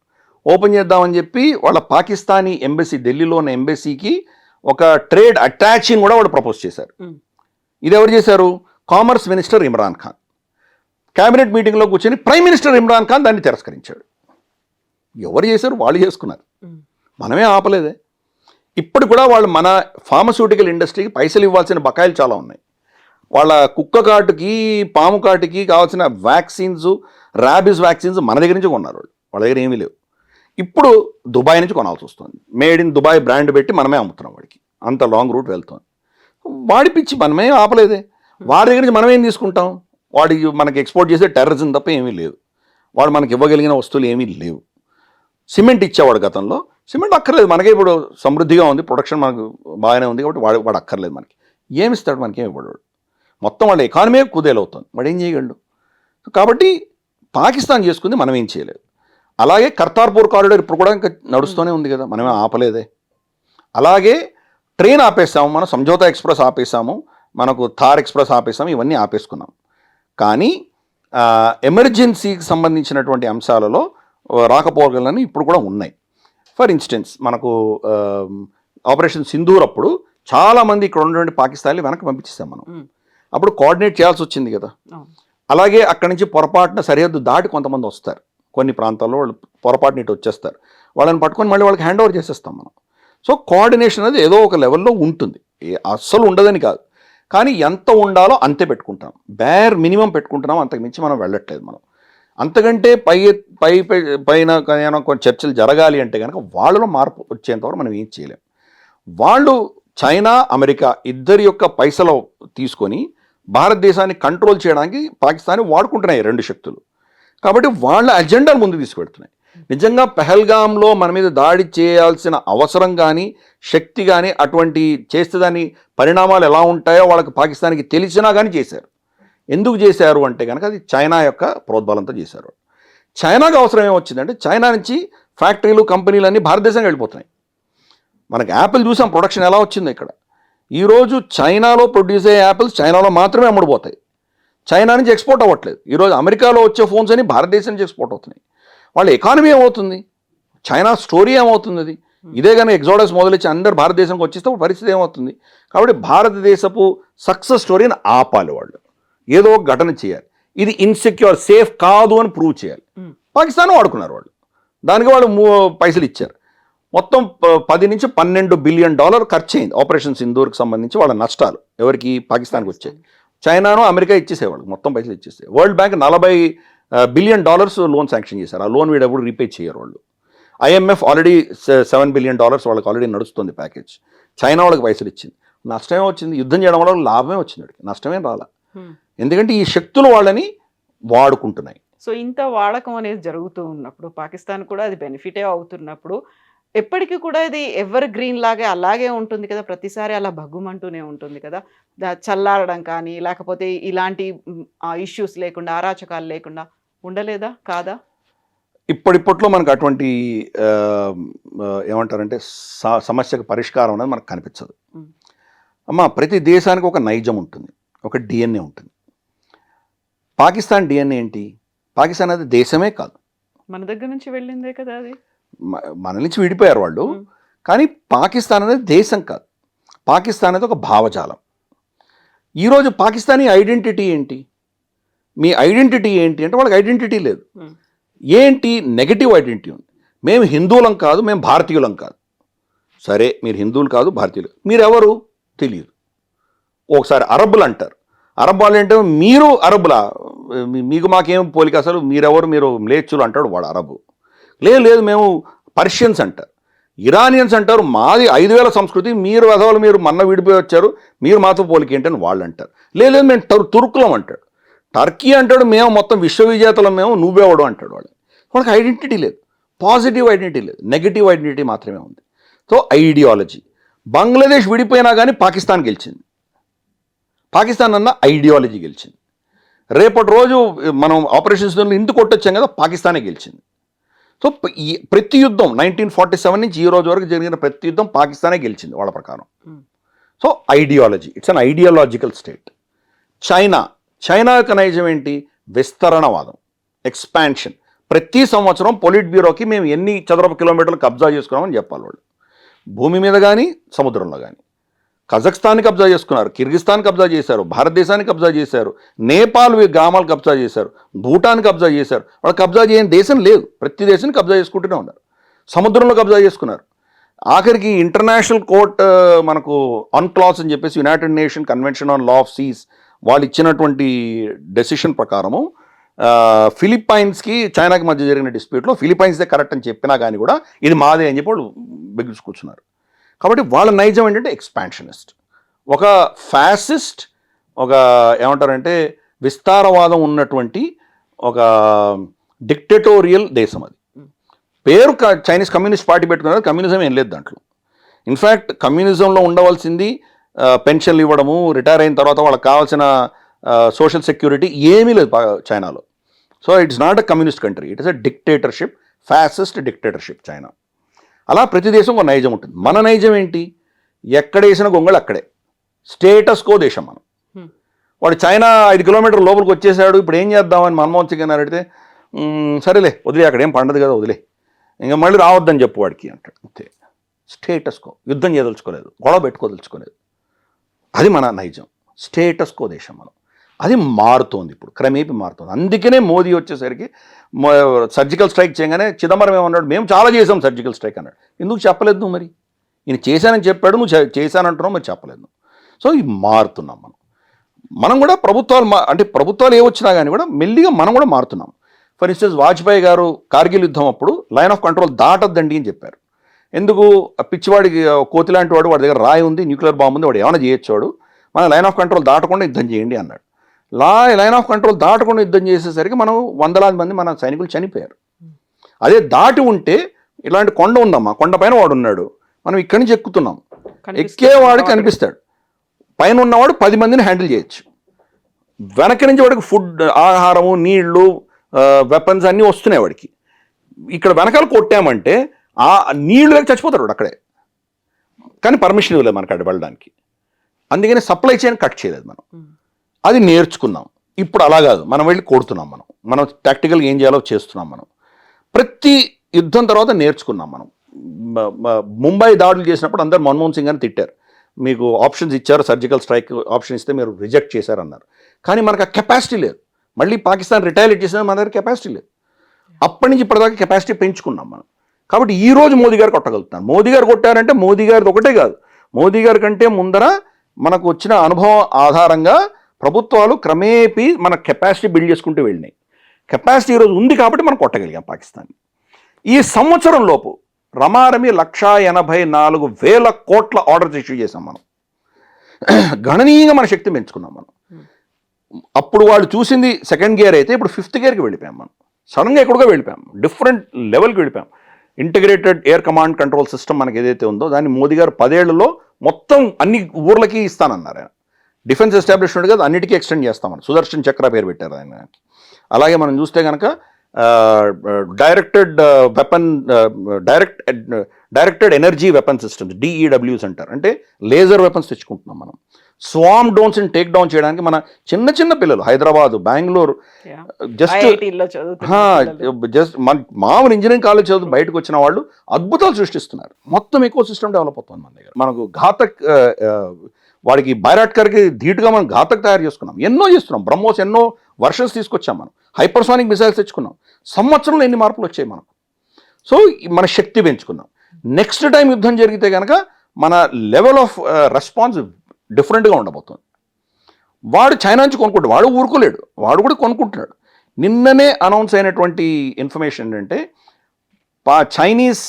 ఓపెన్ చేద్దామని చెప్పి వాళ్ళ పాకిస్తానీ ఎంబసీ, ఢిల్లీలో ఉన్న ఎంబసీకి ఒక ట్రేడ్ అటాచ్ని కూడా వాళ్ళు ప్రపోజ్ చేశారు. ఇది ఎవరు చేశారు? Commerce minister Imran Khan. Cabinet మీటింగ్లో కూర్చొని ప్రైమ్ మినిస్టర్ ఇమ్రాన్ ఖాన్ దాన్ని తిరస్కరించాడు. ఎవరు చేశారు? వాళ్ళు చేసుకున్నారు, మనమే ఆపలేదే. ఇప్పుడు కూడా వాళ్ళు మన ఫార్మస్యూటికల్ ఇండస్ట్రీకి పైసలు ఇవ్వాల్సిన బకాయిలు చాలా ఉన్నాయి. వాళ్ళ కుక్క కాటుకి, పాము కాటుకి కావాల్సిన వ్యాక్సిన్స్, ర్యాబిస్ వ్యాక్సిన్స్ మన దగ్గర నుంచి కొన్నారు. వాళ్ళ దగ్గర ఏమీ లేవు. ఇప్పుడు దుబాయ్ నుంచి కొనాల్సి వస్తుంది. మేడ్ ఇన్ దుబాయ్ బ్రాండ్ పెట్టి మనమే అమ్ముతున్నాం వాడికి. అంత లాంగ్ రూట్ వెళ్తుంది. వాడి పిచ్చి మనమే ఆపలేదే. వాడి దగ్గర నుంచి మనం ఏం తీసుకుంటాం? వాడి మనకి ఎక్స్పోర్ట్ చేసే టెర్రరిజం తప్ప ఏమీ లేదు. వాడు మనకి ఇవ్వగలిగిన వస్తువులు ఏమీ లేవు. సిమెంట్ ఇచ్చేవాడు గతంలో, సిమెంట్ అక్కర్లేదు మనకే. ఇప్పుడు సమృద్ధిగా ఉంది, ప్రొడక్షన్ మనకు బాగానే ఉంది కాబట్టి వాడు అక్కర్లేదు మనకి. ఏమిస్తాడు? మనకేమి ఇవ్వడు. మొత్తం వాళ్ళ ఎకానమీ కుదేలవుతుంది, వాడు ఏం చేయగలడు? కాబట్టి పాకిస్తాన్ చేసుకుంది, మనం ఏం చేయలేదు. అలాగే కర్తార్పూర్ కారిడార్ ఇప్పుడు కూడా ఇంకా నడుస్తూనే ఉంది కదా, మనమే ఆపలేదే. అలాగే ట్రైన్ ఆపేసాము, మనం సంజోతా ఎక్స్ప్రెస్ ఆపేసాము, మనకు థార్ ఎక్స్ప్రెస్ ఆపేసాము, ఇవన్నీ ఆపేసుకున్నాం. కానీ ఎమర్జెన్సీకి సంబంధించినటువంటి అంశాలలో రాకపోకలని ఇప్పుడు కూడా ఉన్నాయి. ఫర్ ఇన్స్టెన్స్ మనకు ఆపరేషన్ సింధూర్ అప్పుడు చాలామంది ఇక్కడ ఉన్నటువంటి పాకిస్తాన్లు వెనక్కి పంపించేసాం మనం. అప్పుడు కోఆర్డినేట్ చేయాల్సి వచ్చింది కదా. అలాగే అక్కడి నుంచి పొరపాటున సరిహద్దు దాటి కొంతమంది వస్తారు, కొన్ని ప్రాంతాల్లో వాళ్ళు పొరపాటున ఇటు వచ్చేస్తారు. వాళ్ళని పట్టుకొని మళ్ళీ వాళ్ళకి హ్యాండ్ ఓవర్ చేసేస్తాం మనం. సో కోఆర్డినేషన్ అనేది ఏదో ఒక లెవెల్లో ఉంటుంది, అస్సలు ఉండదని కాదు. కానీ ఎంత ఉండాలో అంతే పెట్టుకుంటాం, బేర్ మినిమం పెట్టుకుంటున్నాం, అంతకుమించి మనం వెళ్ళట్లేదు. మనం అంతకంటే పైన కొంచెం చర్చలు జరగాలి అంటే కనుక వాళ్ళలో మార్పు వచ్చేంతవరకు మనం ఏం చేయలేం. వాళ్ళు చైనా, అమెరికా ఇద్దరి యొక్క పైసలు తీసుకొని భారతదేశాన్ని కంట్రోల్ చేయడానికి పాకిస్తాన్ని వాడుకుంటున్నాయి రెండు శక్తులు. కాబట్టి వాళ్ళ అజెండాను ముందు తీసుకువెడుతున్నాయి. నిజంగా పెహల్గాంలో మన మీద దాడి చేయాల్సిన అవసరం కానీ, శక్తి కానీ, అటువంటి చేస్తే దాని పరిణామాలు ఎలా ఉంటాయో వాళ్ళకి పాకిస్తాన్కి తెలిసినా కానీ చేశారు. ఎందుకు చేశారు అంటే కనుక అది చైనా యొక్క ప్రోద్బలంతో చేశారు. చైనాకు అవసరం ఏమొచ్చిందంటే చైనా నుంచి ఫ్యాక్టరీలు, కంపెనీలు అన్నీ భారతదేశానికి వెళ్ళిపోతున్నాయి. మనకి యాపిల్ చూసాం ప్రొడక్షన్ ఎలా వచ్చిందో ఇక్కడ. ఈరోజు చైనాలో ప్రొడ్యూస్ అయ్యే యాపిల్స్ చైనాలో మాత్రమే అమ్ముడుపోతాయి, చైనా నుంచి ఎక్స్పోర్ట్ అవ్వట్లేదు. ఈరోజు అమెరికాలో వచ్చే ఫోన్స్ అని భారతదేశం నుంచి ఎక్స్పోర్ట్ అవుతున్నాయి. వాళ్ళ ఎకానమీ ఏమవుతుంది? చైనా స్టోరీ ఏమవుతుంది? అది ఇదే కానీ ఎగ్జోడస్ మొదలొచ్చి అందరు భారతదేశంకి వచ్చేస్తే పరిస్థితి ఏమవుతుంది? కాబట్టి భారతదేశపు సక్సెస్ స్టోరీని ఆపాలి వాళ్ళు, ఏదో ఒక ఘటన చేయాలి. ఇది ఇన్సెక్యూర్, సేఫ్ కాదు అని ప్రూవ్ చేయాలి. పాకిస్తాన్ వాడుకున్నారు వాళ్ళు, దానికి వాళ్ళు పైసలు ఇచ్చారు. మొత్తం 10 నుంచి 12 బిలియన్ డాలర్ ఖర్చు అయింది ఆపరేషన్ సింధూర్కి సంబంధించి వాళ్ళ నష్టాలు ఎవరికి పాకిస్తాన్కి వచ్చాయి. చైనాను అమెరికా ఇచ్చేసేవాళ్ళు మొత్తం పైసలు ఇచ్చేసే. World bank 40 billion dollars loan sanction చేశారు. ఆ లోన్ వీడు ఎప్పుడు రీపే చేయరు వాళ్ళు. IMF ఆల్రెడీ $7 బిలియన్ వాళ్ళకి ఆల్రెడీ నడుస్తుంది ప్యాకేజ్. చైనా వాళ్ళకి పైసలు ఇచ్చింది. నష్టమే వచ్చింది, యుద్ధం చేయడం వల్ల లాభమే వచ్చింది, నష్టమేం రాలా. ఎందుకంటే ఈ శక్తులు వాళ్ళని వాడుకుంటున్నాయి. సో ఇంత వాడకం అనేది జరుగుతూ ఉన్నప్పుడు పాకిస్తాన్ కూడా అది బెనిఫిటే అవుతున్నప్పుడు ఎప్పటికీ కూడా ఇది ఎవర్ గ్రీన్ లాగే అలాగే ఉంటుంది కదా, ప్రతిసారి అలా భగ్గుమంటూనే ఉంటుంది కదా, చల్లారడం కానీ లేకపోతే ఇలాంటి ఇష్యూస్ లేకుండా అరాచకాలు లేకుండా ఉండలేదా కాదా? ఇప్పటిప్పట్లో మనకు అటువంటి ఏమంటారంటే సమస్యకు పరిష్కారం అనేది మనకు కనిపించదు అమ్మ. ప్రతి దేశానికి ఒక నైజం ఉంటుంది, ఒక DNA ఉంటుంది. పాకిస్తాన్ DNA ఏంటి? పాకిస్తాన్ అది దేశమే కాదు, మన దగ్గర నుంచి వెళ్ళిందే కదా అది. మన నుంచి విడిపోయారు వాళ్ళు, కానీ పాకిస్తాన్ అనేది దేశం కాదు. పాకిస్తాన్ అనేది ఒక భావజాలం. ఈరోజు పాకిస్తానీ ఐడెంటిటీ ఏంటి? మీ ఐడెంటిటీ ఏంటి అంటే వాళ్ళకి ఐడెంటిటీ లేదు. ఏంటి? నెగటివ్ ఐడెంటిటీ ఉంది. మేము హిందువులం కాదు, మేము భారతీయులం కాదు. సరే, మీరు హిందువులు కాదు, భారతీయులు. మీరెవరు తెలియదు. ఒకసారి అరబ్బులు అంటారు. అరబ్ వాళ్ళు ఏంటో మీరు అరబ్బులా, మీకు మాకేం పోలిక, అసలు మీరెవరు, మీరు మ్లేచ్చులు అంటాడు వాడు అరబు. లేదు మేము పర్షియన్స్ అంటారు, ఇరానియన్స్ అంటారు, మాది 5000 సంస్కృతి, మీరు అసలు మీరు మన్న విడిపోయి వచ్చారు, మీరు మాతో పోలిక ఏంటని వాళ్ళు అంటారు. లేదు మేము తుర్కులం అంటాడు. టర్కీ అంటాడు, మేము మొత్తం విశ్వవిజేతలం, మేము నువ్వేవాడు అంటాడు. వాళ్ళకి ఐడెంటిటీ లేదు, పాజిటివ్ ఐడెంటిటీ లేదు, నెగిటివ్ ఐడెంటిటీ మాత్రమే ఉంది. So ideology. బంగ్లాదేశ్ విడిపోయినా కానీ పాకిస్తాన్ గెలిచింది. పాకిస్తాన్ అన్న ఐడియాలజీ గెలిచింది. రేపటి రోజు మనం ఆపరేషన్స్ ఇందుకు కొట్టొచ్చాం కదా, పాకిస్తానే గెలిచింది. సో ప్రతి యుద్ధం 1947 నుంచి ఈ రోజు వరకు జరిగిన ప్రతి యుద్ధం పాకిస్తానే గెలిచింది వాళ్ళ ప్రకారం. So ideology, it's an ideological state. China యొక్క నైజం ఏంటి? విస్తరణవాదం, ఎక్స్పాన్షన్. ప్రతి సంవత్సరం పొలిట్ బ్యూరోకి మేము ఎన్ని చదరపు కిలోమీటర్లు కబ్జా చేసుకున్నామని చెప్పాలి వాళ్ళు, భూమి మీద కానీ సముద్రంలో కానీ. కజాఖ్స్తాన్ని కబ్జా చేసుకున్నారు, కిర్గిస్తాన్ కబ్జా చేశారు, భారతదేశాన్ని కబ్జా చేశారు, నేపాల్ గ్రామాలు కబ్జా చేశారు, భూటాన్ కబ్జా చేశారు. వాళ్ళు కబ్జా చేయని దేశం లేదు, ప్రతి దేశాన్ని కబ్జా చేసుకుంటూనే ఉన్నారు. సముద్రంలో కబ్జా చేసుకున్నారు. ఆఖరికి ఇంటర్నేషనల్ కోర్ట్ మనకు అన్క్లాస్ అని చెప్పేసి united nation convention on law of seas వాళ్ళు ఇచ్చినటువంటి డెసిషన్ ప్రకారము ఫిలిప్పైన్స్కి చైనాకి మధ్య జరిగిన డిస్ప్యూట్లో ఫిలిప్పైన్స్దే కరెక్ట్ అని చెప్పినా కానీ కూడా ఇది మాదే అని చెప్పి వాళ్ళు బిగుసుకూర్చున్నారు. కాబట్టి వాళ్ళ నైజం ఏంటంటే ఎక్స్పాన్షనిస్ట్, ఒక ఫ్యాసిస్ట్, ఒక ఏమంటారంటే విస్తారవాదం ఉన్నటువంటి ఒక డిక్టేటోరియల్ దేశం అది. పేరు చైనీస్ కమ్యూనిస్ట్ పార్టీ పెట్టుకున్నారు, కమ్యూనిజం ఏం లేదు దాంట్లో. ఇన్ఫ్యాక్ట్ కమ్యూనిజంలో ఉండవలసింది పెన్షన్లు ఇవ్వడము, రిటైర్ అయిన తర్వాత వాళ్ళకి కావాల్సిన సోషల్ సెక్యూరిటీ ఏమీ లేదు చైనాలో. So it's not a communist country, it is a dictatorship, fascist dictatorship China. అలా ప్రతి దేశం ఒక నైజం ఉంటుంది. మన నైజం ఏంటి? ఎక్కడేసిన గొంగళి అక్కడే, స్టేటస్ కో దేశం మనం. వాడు చైనా 5 కిలోమీటర్ల లోపలికి వచ్చేసాడు, ఇప్పుడు ఏం చేద్దామని మన్మోహన్ సింగ్ అని అడిగితే సరేలే వదిలే, అక్కడ ఏం పండదు కదా వదిలే, ఇంకా మళ్ళీ రావద్దని చెప్పు వాడికి అంటాడు. అంతే, స్టేటస్ కో. యుద్ధం చేయదలుచుకోలేదు, గొడవ పెట్టుకోదలుచుకోలేదు. అది మన నైజం, స్టేటస్ కో దేశం మనం. అది మారుతోంది, ఇప్పుడు క్రమేపీ మారుతుంది. అందుకనే మోదీ వచ్చేసరికి సర్జికల్ స్ట్రైక్ చేయగానే చిదంబరం ఏమన్నాడు, మేము చాలా చేసాం సర్జికల్ స్ట్రైక్ అన్నాడు. ఎందుకు చెప్పలేదు నువ్వు? మరి ఈయన చేశానని చెప్పాడు, నువ్వు చేశానంటున్నావు, మరి చెప్పలేదు. సో ఇవి మారుతున్నాం మనం కూడా. ప్రభుత్వాలు అంటే ప్రభుత్వాలు ఏ వచ్చినా కానీ కూడా మెల్లిగా మనం కూడా మారుతున్నాం. ఫర్ ఇన్స్టెన్స్ వాజ్పేయి గారు కార్గిల్ యుద్ధం అప్పుడు లైన్ ఆఫ్ కంట్రోల్ దాటద్దండి అని చెప్పారు. ఎందుకు? పిచ్చివాడికి కోతి లాంటి వాడు, వాడి దగ్గర రాయి ఉంది, న్యూక్లియర్ బాంబు ఉంది, వాడు ఏమైనా చేయొచ్చాడు, మన లైన్ ఆఫ్ కంట్రోల్ దాటకుండా యుద్ధం చేయండి అన్నాడు. లైన్ ఆఫ్ కంట్రోల్ దాటకుండా యుద్ధం చేసేసరికి మనం వందలాది మంది మన సైనికులు చనిపోయారు. అదే దాటి ఉంటే, ఇలాంటి కొండ ఉందమ్మా, కొండ పైన వాడు ఉన్నాడు, మనం ఇక్కడి నుంచి ఎక్కుతున్నాం, ఎక్కేవాడికి కనిపిస్తాడు, పైన ఉన్నవాడు 10 మందిని హ్యాండిల్ చేయొచ్చు. వెనక నుంచి వాడికి ఫుడ్, ఆహారము, నీళ్లు, వెపన్స్ అన్నీ వస్తున్నాయి వాడికి. ఇక్కడ వెనకాల కొట్టామంటే ఆ నీళ్లు లేక చచ్చిపోతాడు వాడు అక్కడే. కానీ పర్మిషన్ ఇవ్వలేదు మనకు అక్కడ వెళ్ళడానికి. అందుకని సప్లై చైన్ కట్ చేయలేదు మనం. అది నేర్చుకున్నాం. ఇప్పుడు అలా కాదు, మనం వెళ్ళి కొడుతున్నాం. మనం టాక్టికల్గా ఏం చేయాలో చేస్తున్నాం. మనం ప్రతి యుద్ధం తర్వాత నేర్చుకున్నాం. మనం ముంబై దాడులు చేసినప్పుడు అందరు మన్మోహన్ సింగ్ అని తిట్టారు, మీకు ఆప్షన్స్ ఇచ్చారు, సర్జికల్ స్ట్రైక్ ఆప్షన్ ఇస్తే మీరు రిజెక్ట్ చేశారన్నారు. కానీ మనకు ఆ కెపాసిటీ లేదు. మళ్ళీ పాకిస్తాన్ రిటాలియేట్ చేసినా మన దగ్గర కెపాసిటీ లేదు. అప్పటి నుంచి ఇప్పటిదాకా కెపాసిటీ పెంచుకున్నాం మనం. కాబట్టి ఈ రోజు మోదీ గారు కొట్టగలుగుతున్నారు. మోదీ గారు కొట్టారంటే మోదీ గారిది ఒకటే కాదు, మోదీ గారి కంటే ముందర మనకు వచ్చిన అనుభవం ఆధారంగా ప్రభుత్వాలు క్రమేపీ మన కెపాసిటీ బిల్డ్ చేసుకుంటూ వెళ్ళినాయి. కెపాసిటీ ఈరోజు ఉంది కాబట్టి మనం కొట్టగలిగాం పాకిస్తాన్. ఈ సంవత్సరం లోపు రమారమి 184,000 కోట్ల ఆర్డర్స్ ఇష్యూ చేసాం మనం. గణనీయంగా మన శక్తి పెంచుకున్నాం మనం. అప్పుడు వాళ్ళు చూసింది సెకండ్ గేర్ అయితే ఇప్పుడు 5th గేర్కి వెళ్ళిపోయాం మనం. సడన్గా ఎక్కడికో వెళ్ళిపోయాం, డిఫరెంట్ లెవెల్కి వెళ్ళిపోయాం. Integrated air command control system మనకి ఏదైతే ఉందో దాన్ని మోదీ గారు 10 ఏళ్లలో మొత్తం అన్ని ఊర్లకి ఇస్తానన్నారు ఆయన. డిఫెన్స్ ఎస్టాబ్లిష్మెంట్ కదా అన్నిటికీ ఎక్స్టెండ్ చేస్తామని సుదర్శన్ చక్ర పేరు పెట్టారు ఆయన. అలాగే మనం చూస్తే కనుక directed energy weapon systems DEWs అంటారు, అంటే లేజర్ వెపన్స్ తెచ్చుకుంటున్నాం మనం. స్వామ్ డ్రోన్స్ని టేక్ డౌన్ చేయడానికి మన చిన్న చిన్న పిల్లలు హైదరాబాద్, బెంగళూరు, జస్ట్ మామూలు ఇంజనీరింగ్ కాలేజ్ చదువు బయటకు వచ్చిన వాళ్ళు అద్భుతాలు సృష్టిస్తున్నారు. మొత్తం ఎకో సిస్టమ్ డెవలప్ అవుతుంది మన దగ్గర. మనకు ఘాతక్ వాడికి బైరాట్కర్కి ధీటుగా మనం ఘాతక్ తయారు చేసుకున్నాం, ఎన్నో చేస్తున్నాం. బ్రహ్మోస్ ఎన్నో వర్షన్స్ తీసుకొచ్చాం మనం, హైపర్సానిక్ మిసైల్స్ తెచ్చుకున్నాం. సంవత్సరంలో ఎన్ని మార్పులు వచ్చాయి మనం. సో మన శక్తి పెంచుకున్నాం. నెక్స్ట్ టైం యుద్ధం జరిగితే కనుక మన లెవెల్ ఆఫ్ రెస్పాన్స్ డిఫరెంట్గా ఉండబోతుంది. వాడు చైనా నుంచి కొనుక్కుంటాడు, వాడు ఊరుకోలేడు, వాడు కూడా కొనుక్కుంటున్నాడు. నిన్ననే అనౌన్స్ అయినటువంటి ఇన్ఫర్మేషన్ ఏంటంటే Chinese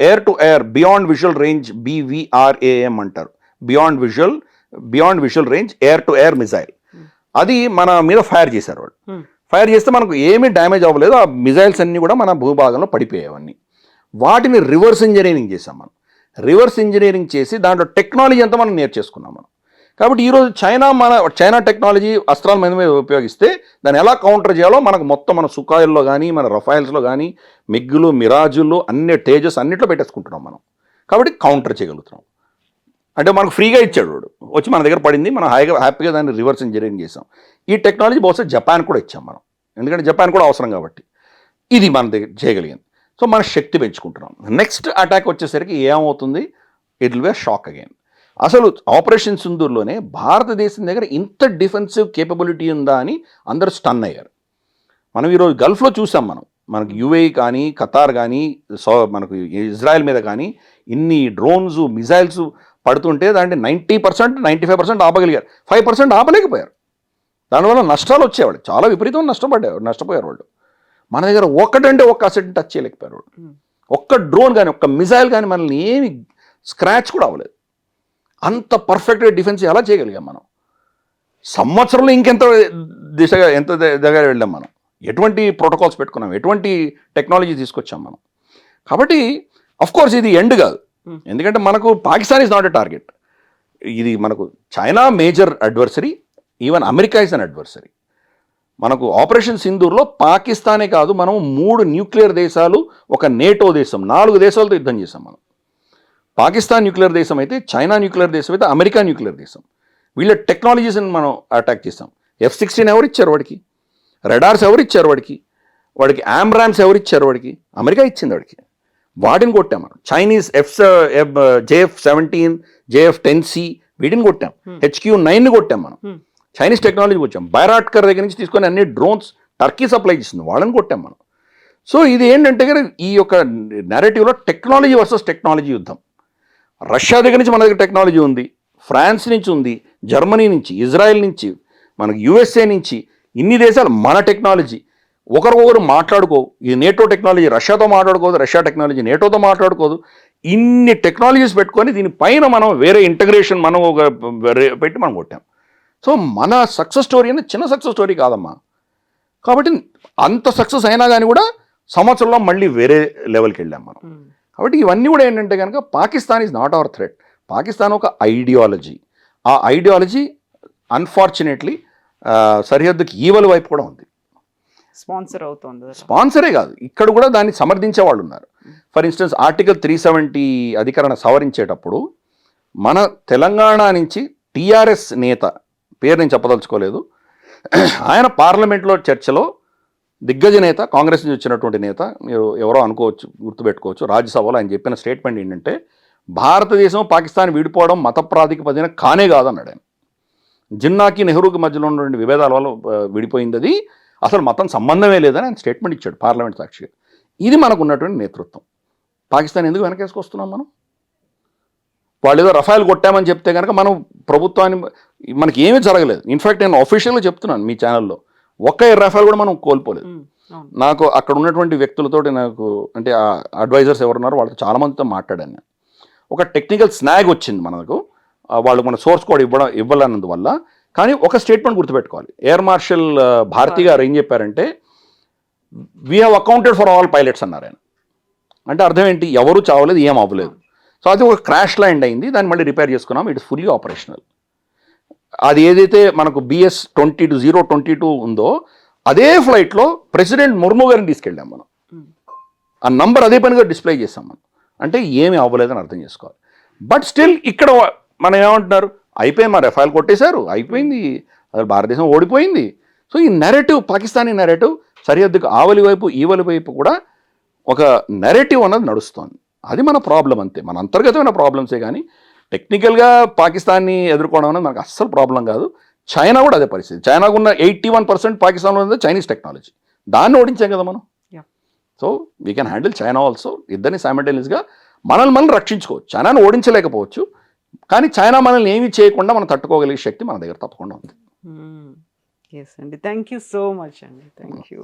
air to air beyond visual range BVRAM అంటారు, beyond visual range air to air missile. అది మన మీద ఫైర్ చేశారు వాళ్ళు. ఫైర్ చేస్తే మనకు ఏమీ డ్యామేజ్ అవ్వలేదు. ఆ మిజైల్స్ అన్నీ కూడా మన భూభాగంలో పడిపోయేవన్నీ. వాటిని రివర్స్ ఇంజనీరింగ్ చేసాం మనం. రివర్స్ ఇంజనీరింగ్ చేసి దాంట్లో టెక్నాలజీ అంతా మనం నేర్చేసుకున్నాం మనం. కాబట్టి ఈరోజు చైనా టెక్నాలజీ అస్త్రాల మీద ఉపయోగిస్తే దాన్ని ఎలా కౌంటర్ చేయాలో మనకు మొత్తం మన సుఖాయిల్లో కానీ మన రఫైల్స్లో కానీ మిగ్గులు, మిరాజులు, అన్ని తేజస్ అన్నిట్లో పెట్టేసుకుంటున్నాం మనం. కాబట్టి కౌంటర్ చేయగలుగుతున్నాం. అంటే మనకు ఫ్రీగా ఇచ్చాడు వాడు, వచ్చి మన దగ్గర పడింది, మనం హ్యాపీగా దాన్ని రివర్స్ ఇంజనీరింగ్ చేసాం. ఈ టెక్నాలజీ బహుశా జపాన్ కూడా ఇచ్చాం మనం, ఎందుకంటే జపాన్ కూడా అవసరం కాబట్టి. ఇది మన దగ్గర చేయగలిగింది. సో మన శక్తి పెంచుకుంటున్నాం. నెక్స్ట్ అటాక్ వచ్చేసరికి ఏమవుతుంది, it will B shock again. అసలు ఆపరేషన్ సింధూర్లోనే భారతదేశం దగ్గర ఇంత డిఫెన్సివ్ కేపబిలిటీ ఉందా అని అందరూ స్టన్ అయ్యారు. మనం ఈరోజు గల్ఫ్లో చూసాం మనకు UAE కానీ ఖతార్ కానీ మనకు ఇజ్రాయెల్ మీద కానీ ఇన్ని డ్రోన్స్ మిజైల్స్ పడుతుంటే దాంట్లో 90% 95% ఆపగలిగారు, 5% ఆపలేకపోయారు. దానివల్ల నష్టాలు వచ్చేవాడు, చాలా విపరీతం నష్టపోయారు వాళ్ళు. మన దగ్గర ఒక్క అసెట్ టచ్ చేయలేకపోయారు వాళ్ళు. ఒక్క డ్రోన్ కానీ ఒక్క మిజైల్ కానీ మనల్ని ఏమి స్క్రాచ్ కూడా అవ్వలేదు. అంత పర్ఫెక్ట్గా డిఫెన్స్ ఎలా చేయగలిగాం మనం. సంవత్సరంలో ఇంకెంత దగ్గర వెళ్ళాం మనం, ఎటువంటి ప్రోటోకాల్స్ పెట్టుకున్నాం, ఎటువంటి టెక్నాలజీ తీసుకొచ్చాం మనం. కాబట్టి అఫ్కోర్స్ ఇది ఎండ్ కాదు, ఎందుకంటే మనకు Pakistan is not a target. ఇది మనకు China major adversary, even America is an adversary. మనకు ఆపరేషన్ సింధూర్లో పాకిస్తానే కాదు, మనం 3 న్యూక్లియర్ దేశాలు, ఒక నేటో దేశం, 4 దేశాలతో యుద్ధం చేసాం మనం. పాకిస్తాన్ న్యూక్లియర్ దేశం అయితే, చైనా న్యూక్లియర్ దేశం అయితే, అమెరికా న్యూక్లియర్ దేశం. వీళ్ళ టెక్నాలజీస్ని మనం అటాక్ చేసాం. F-16 ఎవరు ఇచ్చారు వాడికి, రెడార్స్ ఎవరు ఇచ్చారు వాడికి AMRAAMS ఎవరు ఇచ్చారు వాడికి, అమెరికా ఇచ్చింది వాడికి. వాటిని కొట్టాం మనం. చైనీస్ JF-17, JF-10C వీటిని కొట్టాం. HQ-9ని కొట్టాం మనం. చైనీస్ టెక్నాలజీ వచ్చాం. బైరాట్కర్ దగ్గర నుంచి తీసుకొని అన్ని డ్రోన్స్ టర్కీ సప్లై చేసింది, వాళ్ళని కొట్టాం మనం. సో ఇది ఏంటంటే ఈ యొక్క నెరేటివ్లో టెక్నాలజీ వర్సెస్ టెక్నాలజీ యుద్ధం. రష్యా దగ్గర నుంచి మన దగ్గర టెక్నాలజీ ఉంది, ఫ్రాన్స్ నుంచి ఉంది, జర్మనీ నుంచి, ఇజ్రాయెల్ నుంచి, మనకు USA నుంచి, ఇన్ని దేశాలు మన టెక్నాలజీ. ఒకరికొకరు మాట్లాడుకోవు. ఈ నేటో టెక్నాలజీ రష్యాతో మాట్లాడుకోదు, రష్యా టెక్నాలజీ నేటోతో మాట్లాడుకోదు. ఇన్ని టెక్నాలజీస్ పెట్టుకొని దీనిపైన మనం వేరే ఇంటగ్రేషన్ మనం ఒక పెట్టి మనం కొట్టాం. సో మన సక్సెస్ స్టోరీ అనేది చిన్న సక్సెస్ స్టోరీ కాదమ్మా. కాబట్టి అంత సక్సెస్ అయినా కానీ కూడా సంవత్సరంలో మళ్ళీ వేరే లెవెల్కి వెళ్ళాం మనం. కాబట్టి ఇవన్నీ కూడా ఏంటంటే కనుక Pakistan is not our threat. Pakistan ఒక ఐడియాలజీ. ఆ ఐడియాలజీ అన్ఫార్చునేట్లీ సరిహద్దుకి ఈవల వైపు కూడా ఉంది. స్పాన్సరే కాదు, ఇక్కడ కూడా దాన్ని సమర్థించే వాళ్ళు ఉన్నారు. ఫర్ ఇన్స్టెన్స్ ఆర్టికల్ 370 అధికరణ సవరించేటప్పుడు మన తెలంగాణ నుంచి TRS నేత, పేరు నేను చెప్పదలుచుకోలేదు, ఆయన పార్లమెంట్లో చర్చలో దిగ్గజ నేత, కాంగ్రెస్ నుంచి వచ్చినటువంటి నేత, ఎవరో అనుకోవచ్చు, గుర్తుపెట్టుకోవచ్చు, రాజ్యసభలో ఆయన చెప్పిన స్టేట్మెంట్ ఏంటంటే భారతదేశం పాకిస్తాన్ విడిపోవడం మత ప్రాతిపదికన కానే కాదన్నాడు ఆయన. జిన్నాకి నెహ్రూకి మధ్యలో ఉన్నటువంటి విభేదాల వల్ల విడిపోయింది, అది అసలు మతం సంబంధమే లేదని ఆయన స్టేట్మెంట్ ఇచ్చాడు పార్లమెంట్ సాక్షిగా. ఇది మనకు ఉన్నటువంటి నేతృత్వం. పాకిస్తాన్ ఎందుకు వెనకేసుకొస్తున్నాం మనం? వాళ్ళు ఏదో రఫాయల్ కొట్టామని చెప్తే కనుక మనం ప్రభుత్వాన్ని, మనకి ఏమీ జరగలేదు. ఇన్ఫ్యాక్ట్ నేను అఫీషియల్గా చెప్తున్నాను మీ ఛానల్లో, ఒక్క ఎయిర్ రఫాయల్ కూడా మనం కోల్పోలేదు. నాకు అక్కడ ఉన్నటువంటి వ్యక్తులతోటి, నాకు అంటే ఆ అడ్వైజర్స్ ఎవరున్నారో వాళ్ళతో చాలామందితో మాట్లాడాను నేను. ఒక టెక్నికల్ స్నాగ్ వచ్చింది మనకు, వాళ్ళు మన సోర్స్ కోడ్ ఇవ్వాలన్నందువల్ల. కానీ ఒక స్టేట్మెంట్ గుర్తుపెట్టుకోవాలి, ఎయిర్ మార్షల్ భారతి గారు ఏం చెప్పారంటే, we have accounted for all pilots అన్నారు ఆయన. అంటే అర్థం ఏంటి, ఎవరు చావలేదు, ఏం అవ్వలేదు. సో అది ఒక క్రాష్ ల్యాండ్ అయింది, దాన్ని మళ్ళీ రిపేర్ చేసుకున్నాం, ఇట్ ఇస్ ఫుల్లీ ఆపరేషనల్. అది ఏదైతే మనకు BS-022 ఉందో అదే ఫ్లైట్లో ప్రెసిడెంట్ ముర్ము గారిని తీసుకెళ్ళాం మనం. ఆ నంబర్ అదే పనిగా డిస్ప్లే చేస్తాం మనం. అంటే ఏమీ అవ్వలేదని అర్థం చేసుకోవాలి. బట్ స్టిల్ ఇక్కడ మనం ఏమంటున్నారు, అయిపోయింది, మా రఫాయల్ కొట్టేశారు, అయిపోయింది, అసలు భారతదేశం ఓడిపోయింది. సో ఈ నెరేటివ్, పాకిస్తానీ నెరేటివ్ సరిహద్దుకు ఆవలి వైపు ఈవలి వైపు కూడా ఒక నెరేటివ్ అన్నది నడుస్తుంది. అది మన ప్రాబ్లం అంతే, మన అంతర్గతమైన ప్రాబ్లమ్సే. కానీ టెక్నికల్గా పాకిస్తాన్ని ఎదుర్కోవడం అనేది మనకు అస్సలు ప్రాబ్లం కాదు. చైనా కూడా అదే పరిస్థితి. చైనాకు ఉన్న 81% పాకిస్తాన్లో ఉంది చైనీస్ టెక్నాలజీ, దాన్ని ఓడించాం కదా మనం. So we can handle China also. ఇద్దరిని సైమల్టేనియస్గా మనం రక్షించుకోవచ్చు. చైనాను ఓడించలేకపోవచ్చు, కానీ చైనా మనల్ని ఏమీ చేయకుండా మనం తట్టుకోగలిగే శక్తి మన దగ్గర తప్పకుండా ఉంది. ఎస్ అండి, థ్యాంక్ యూ సో మచ్ అండి, థ్యాంక్ యూ.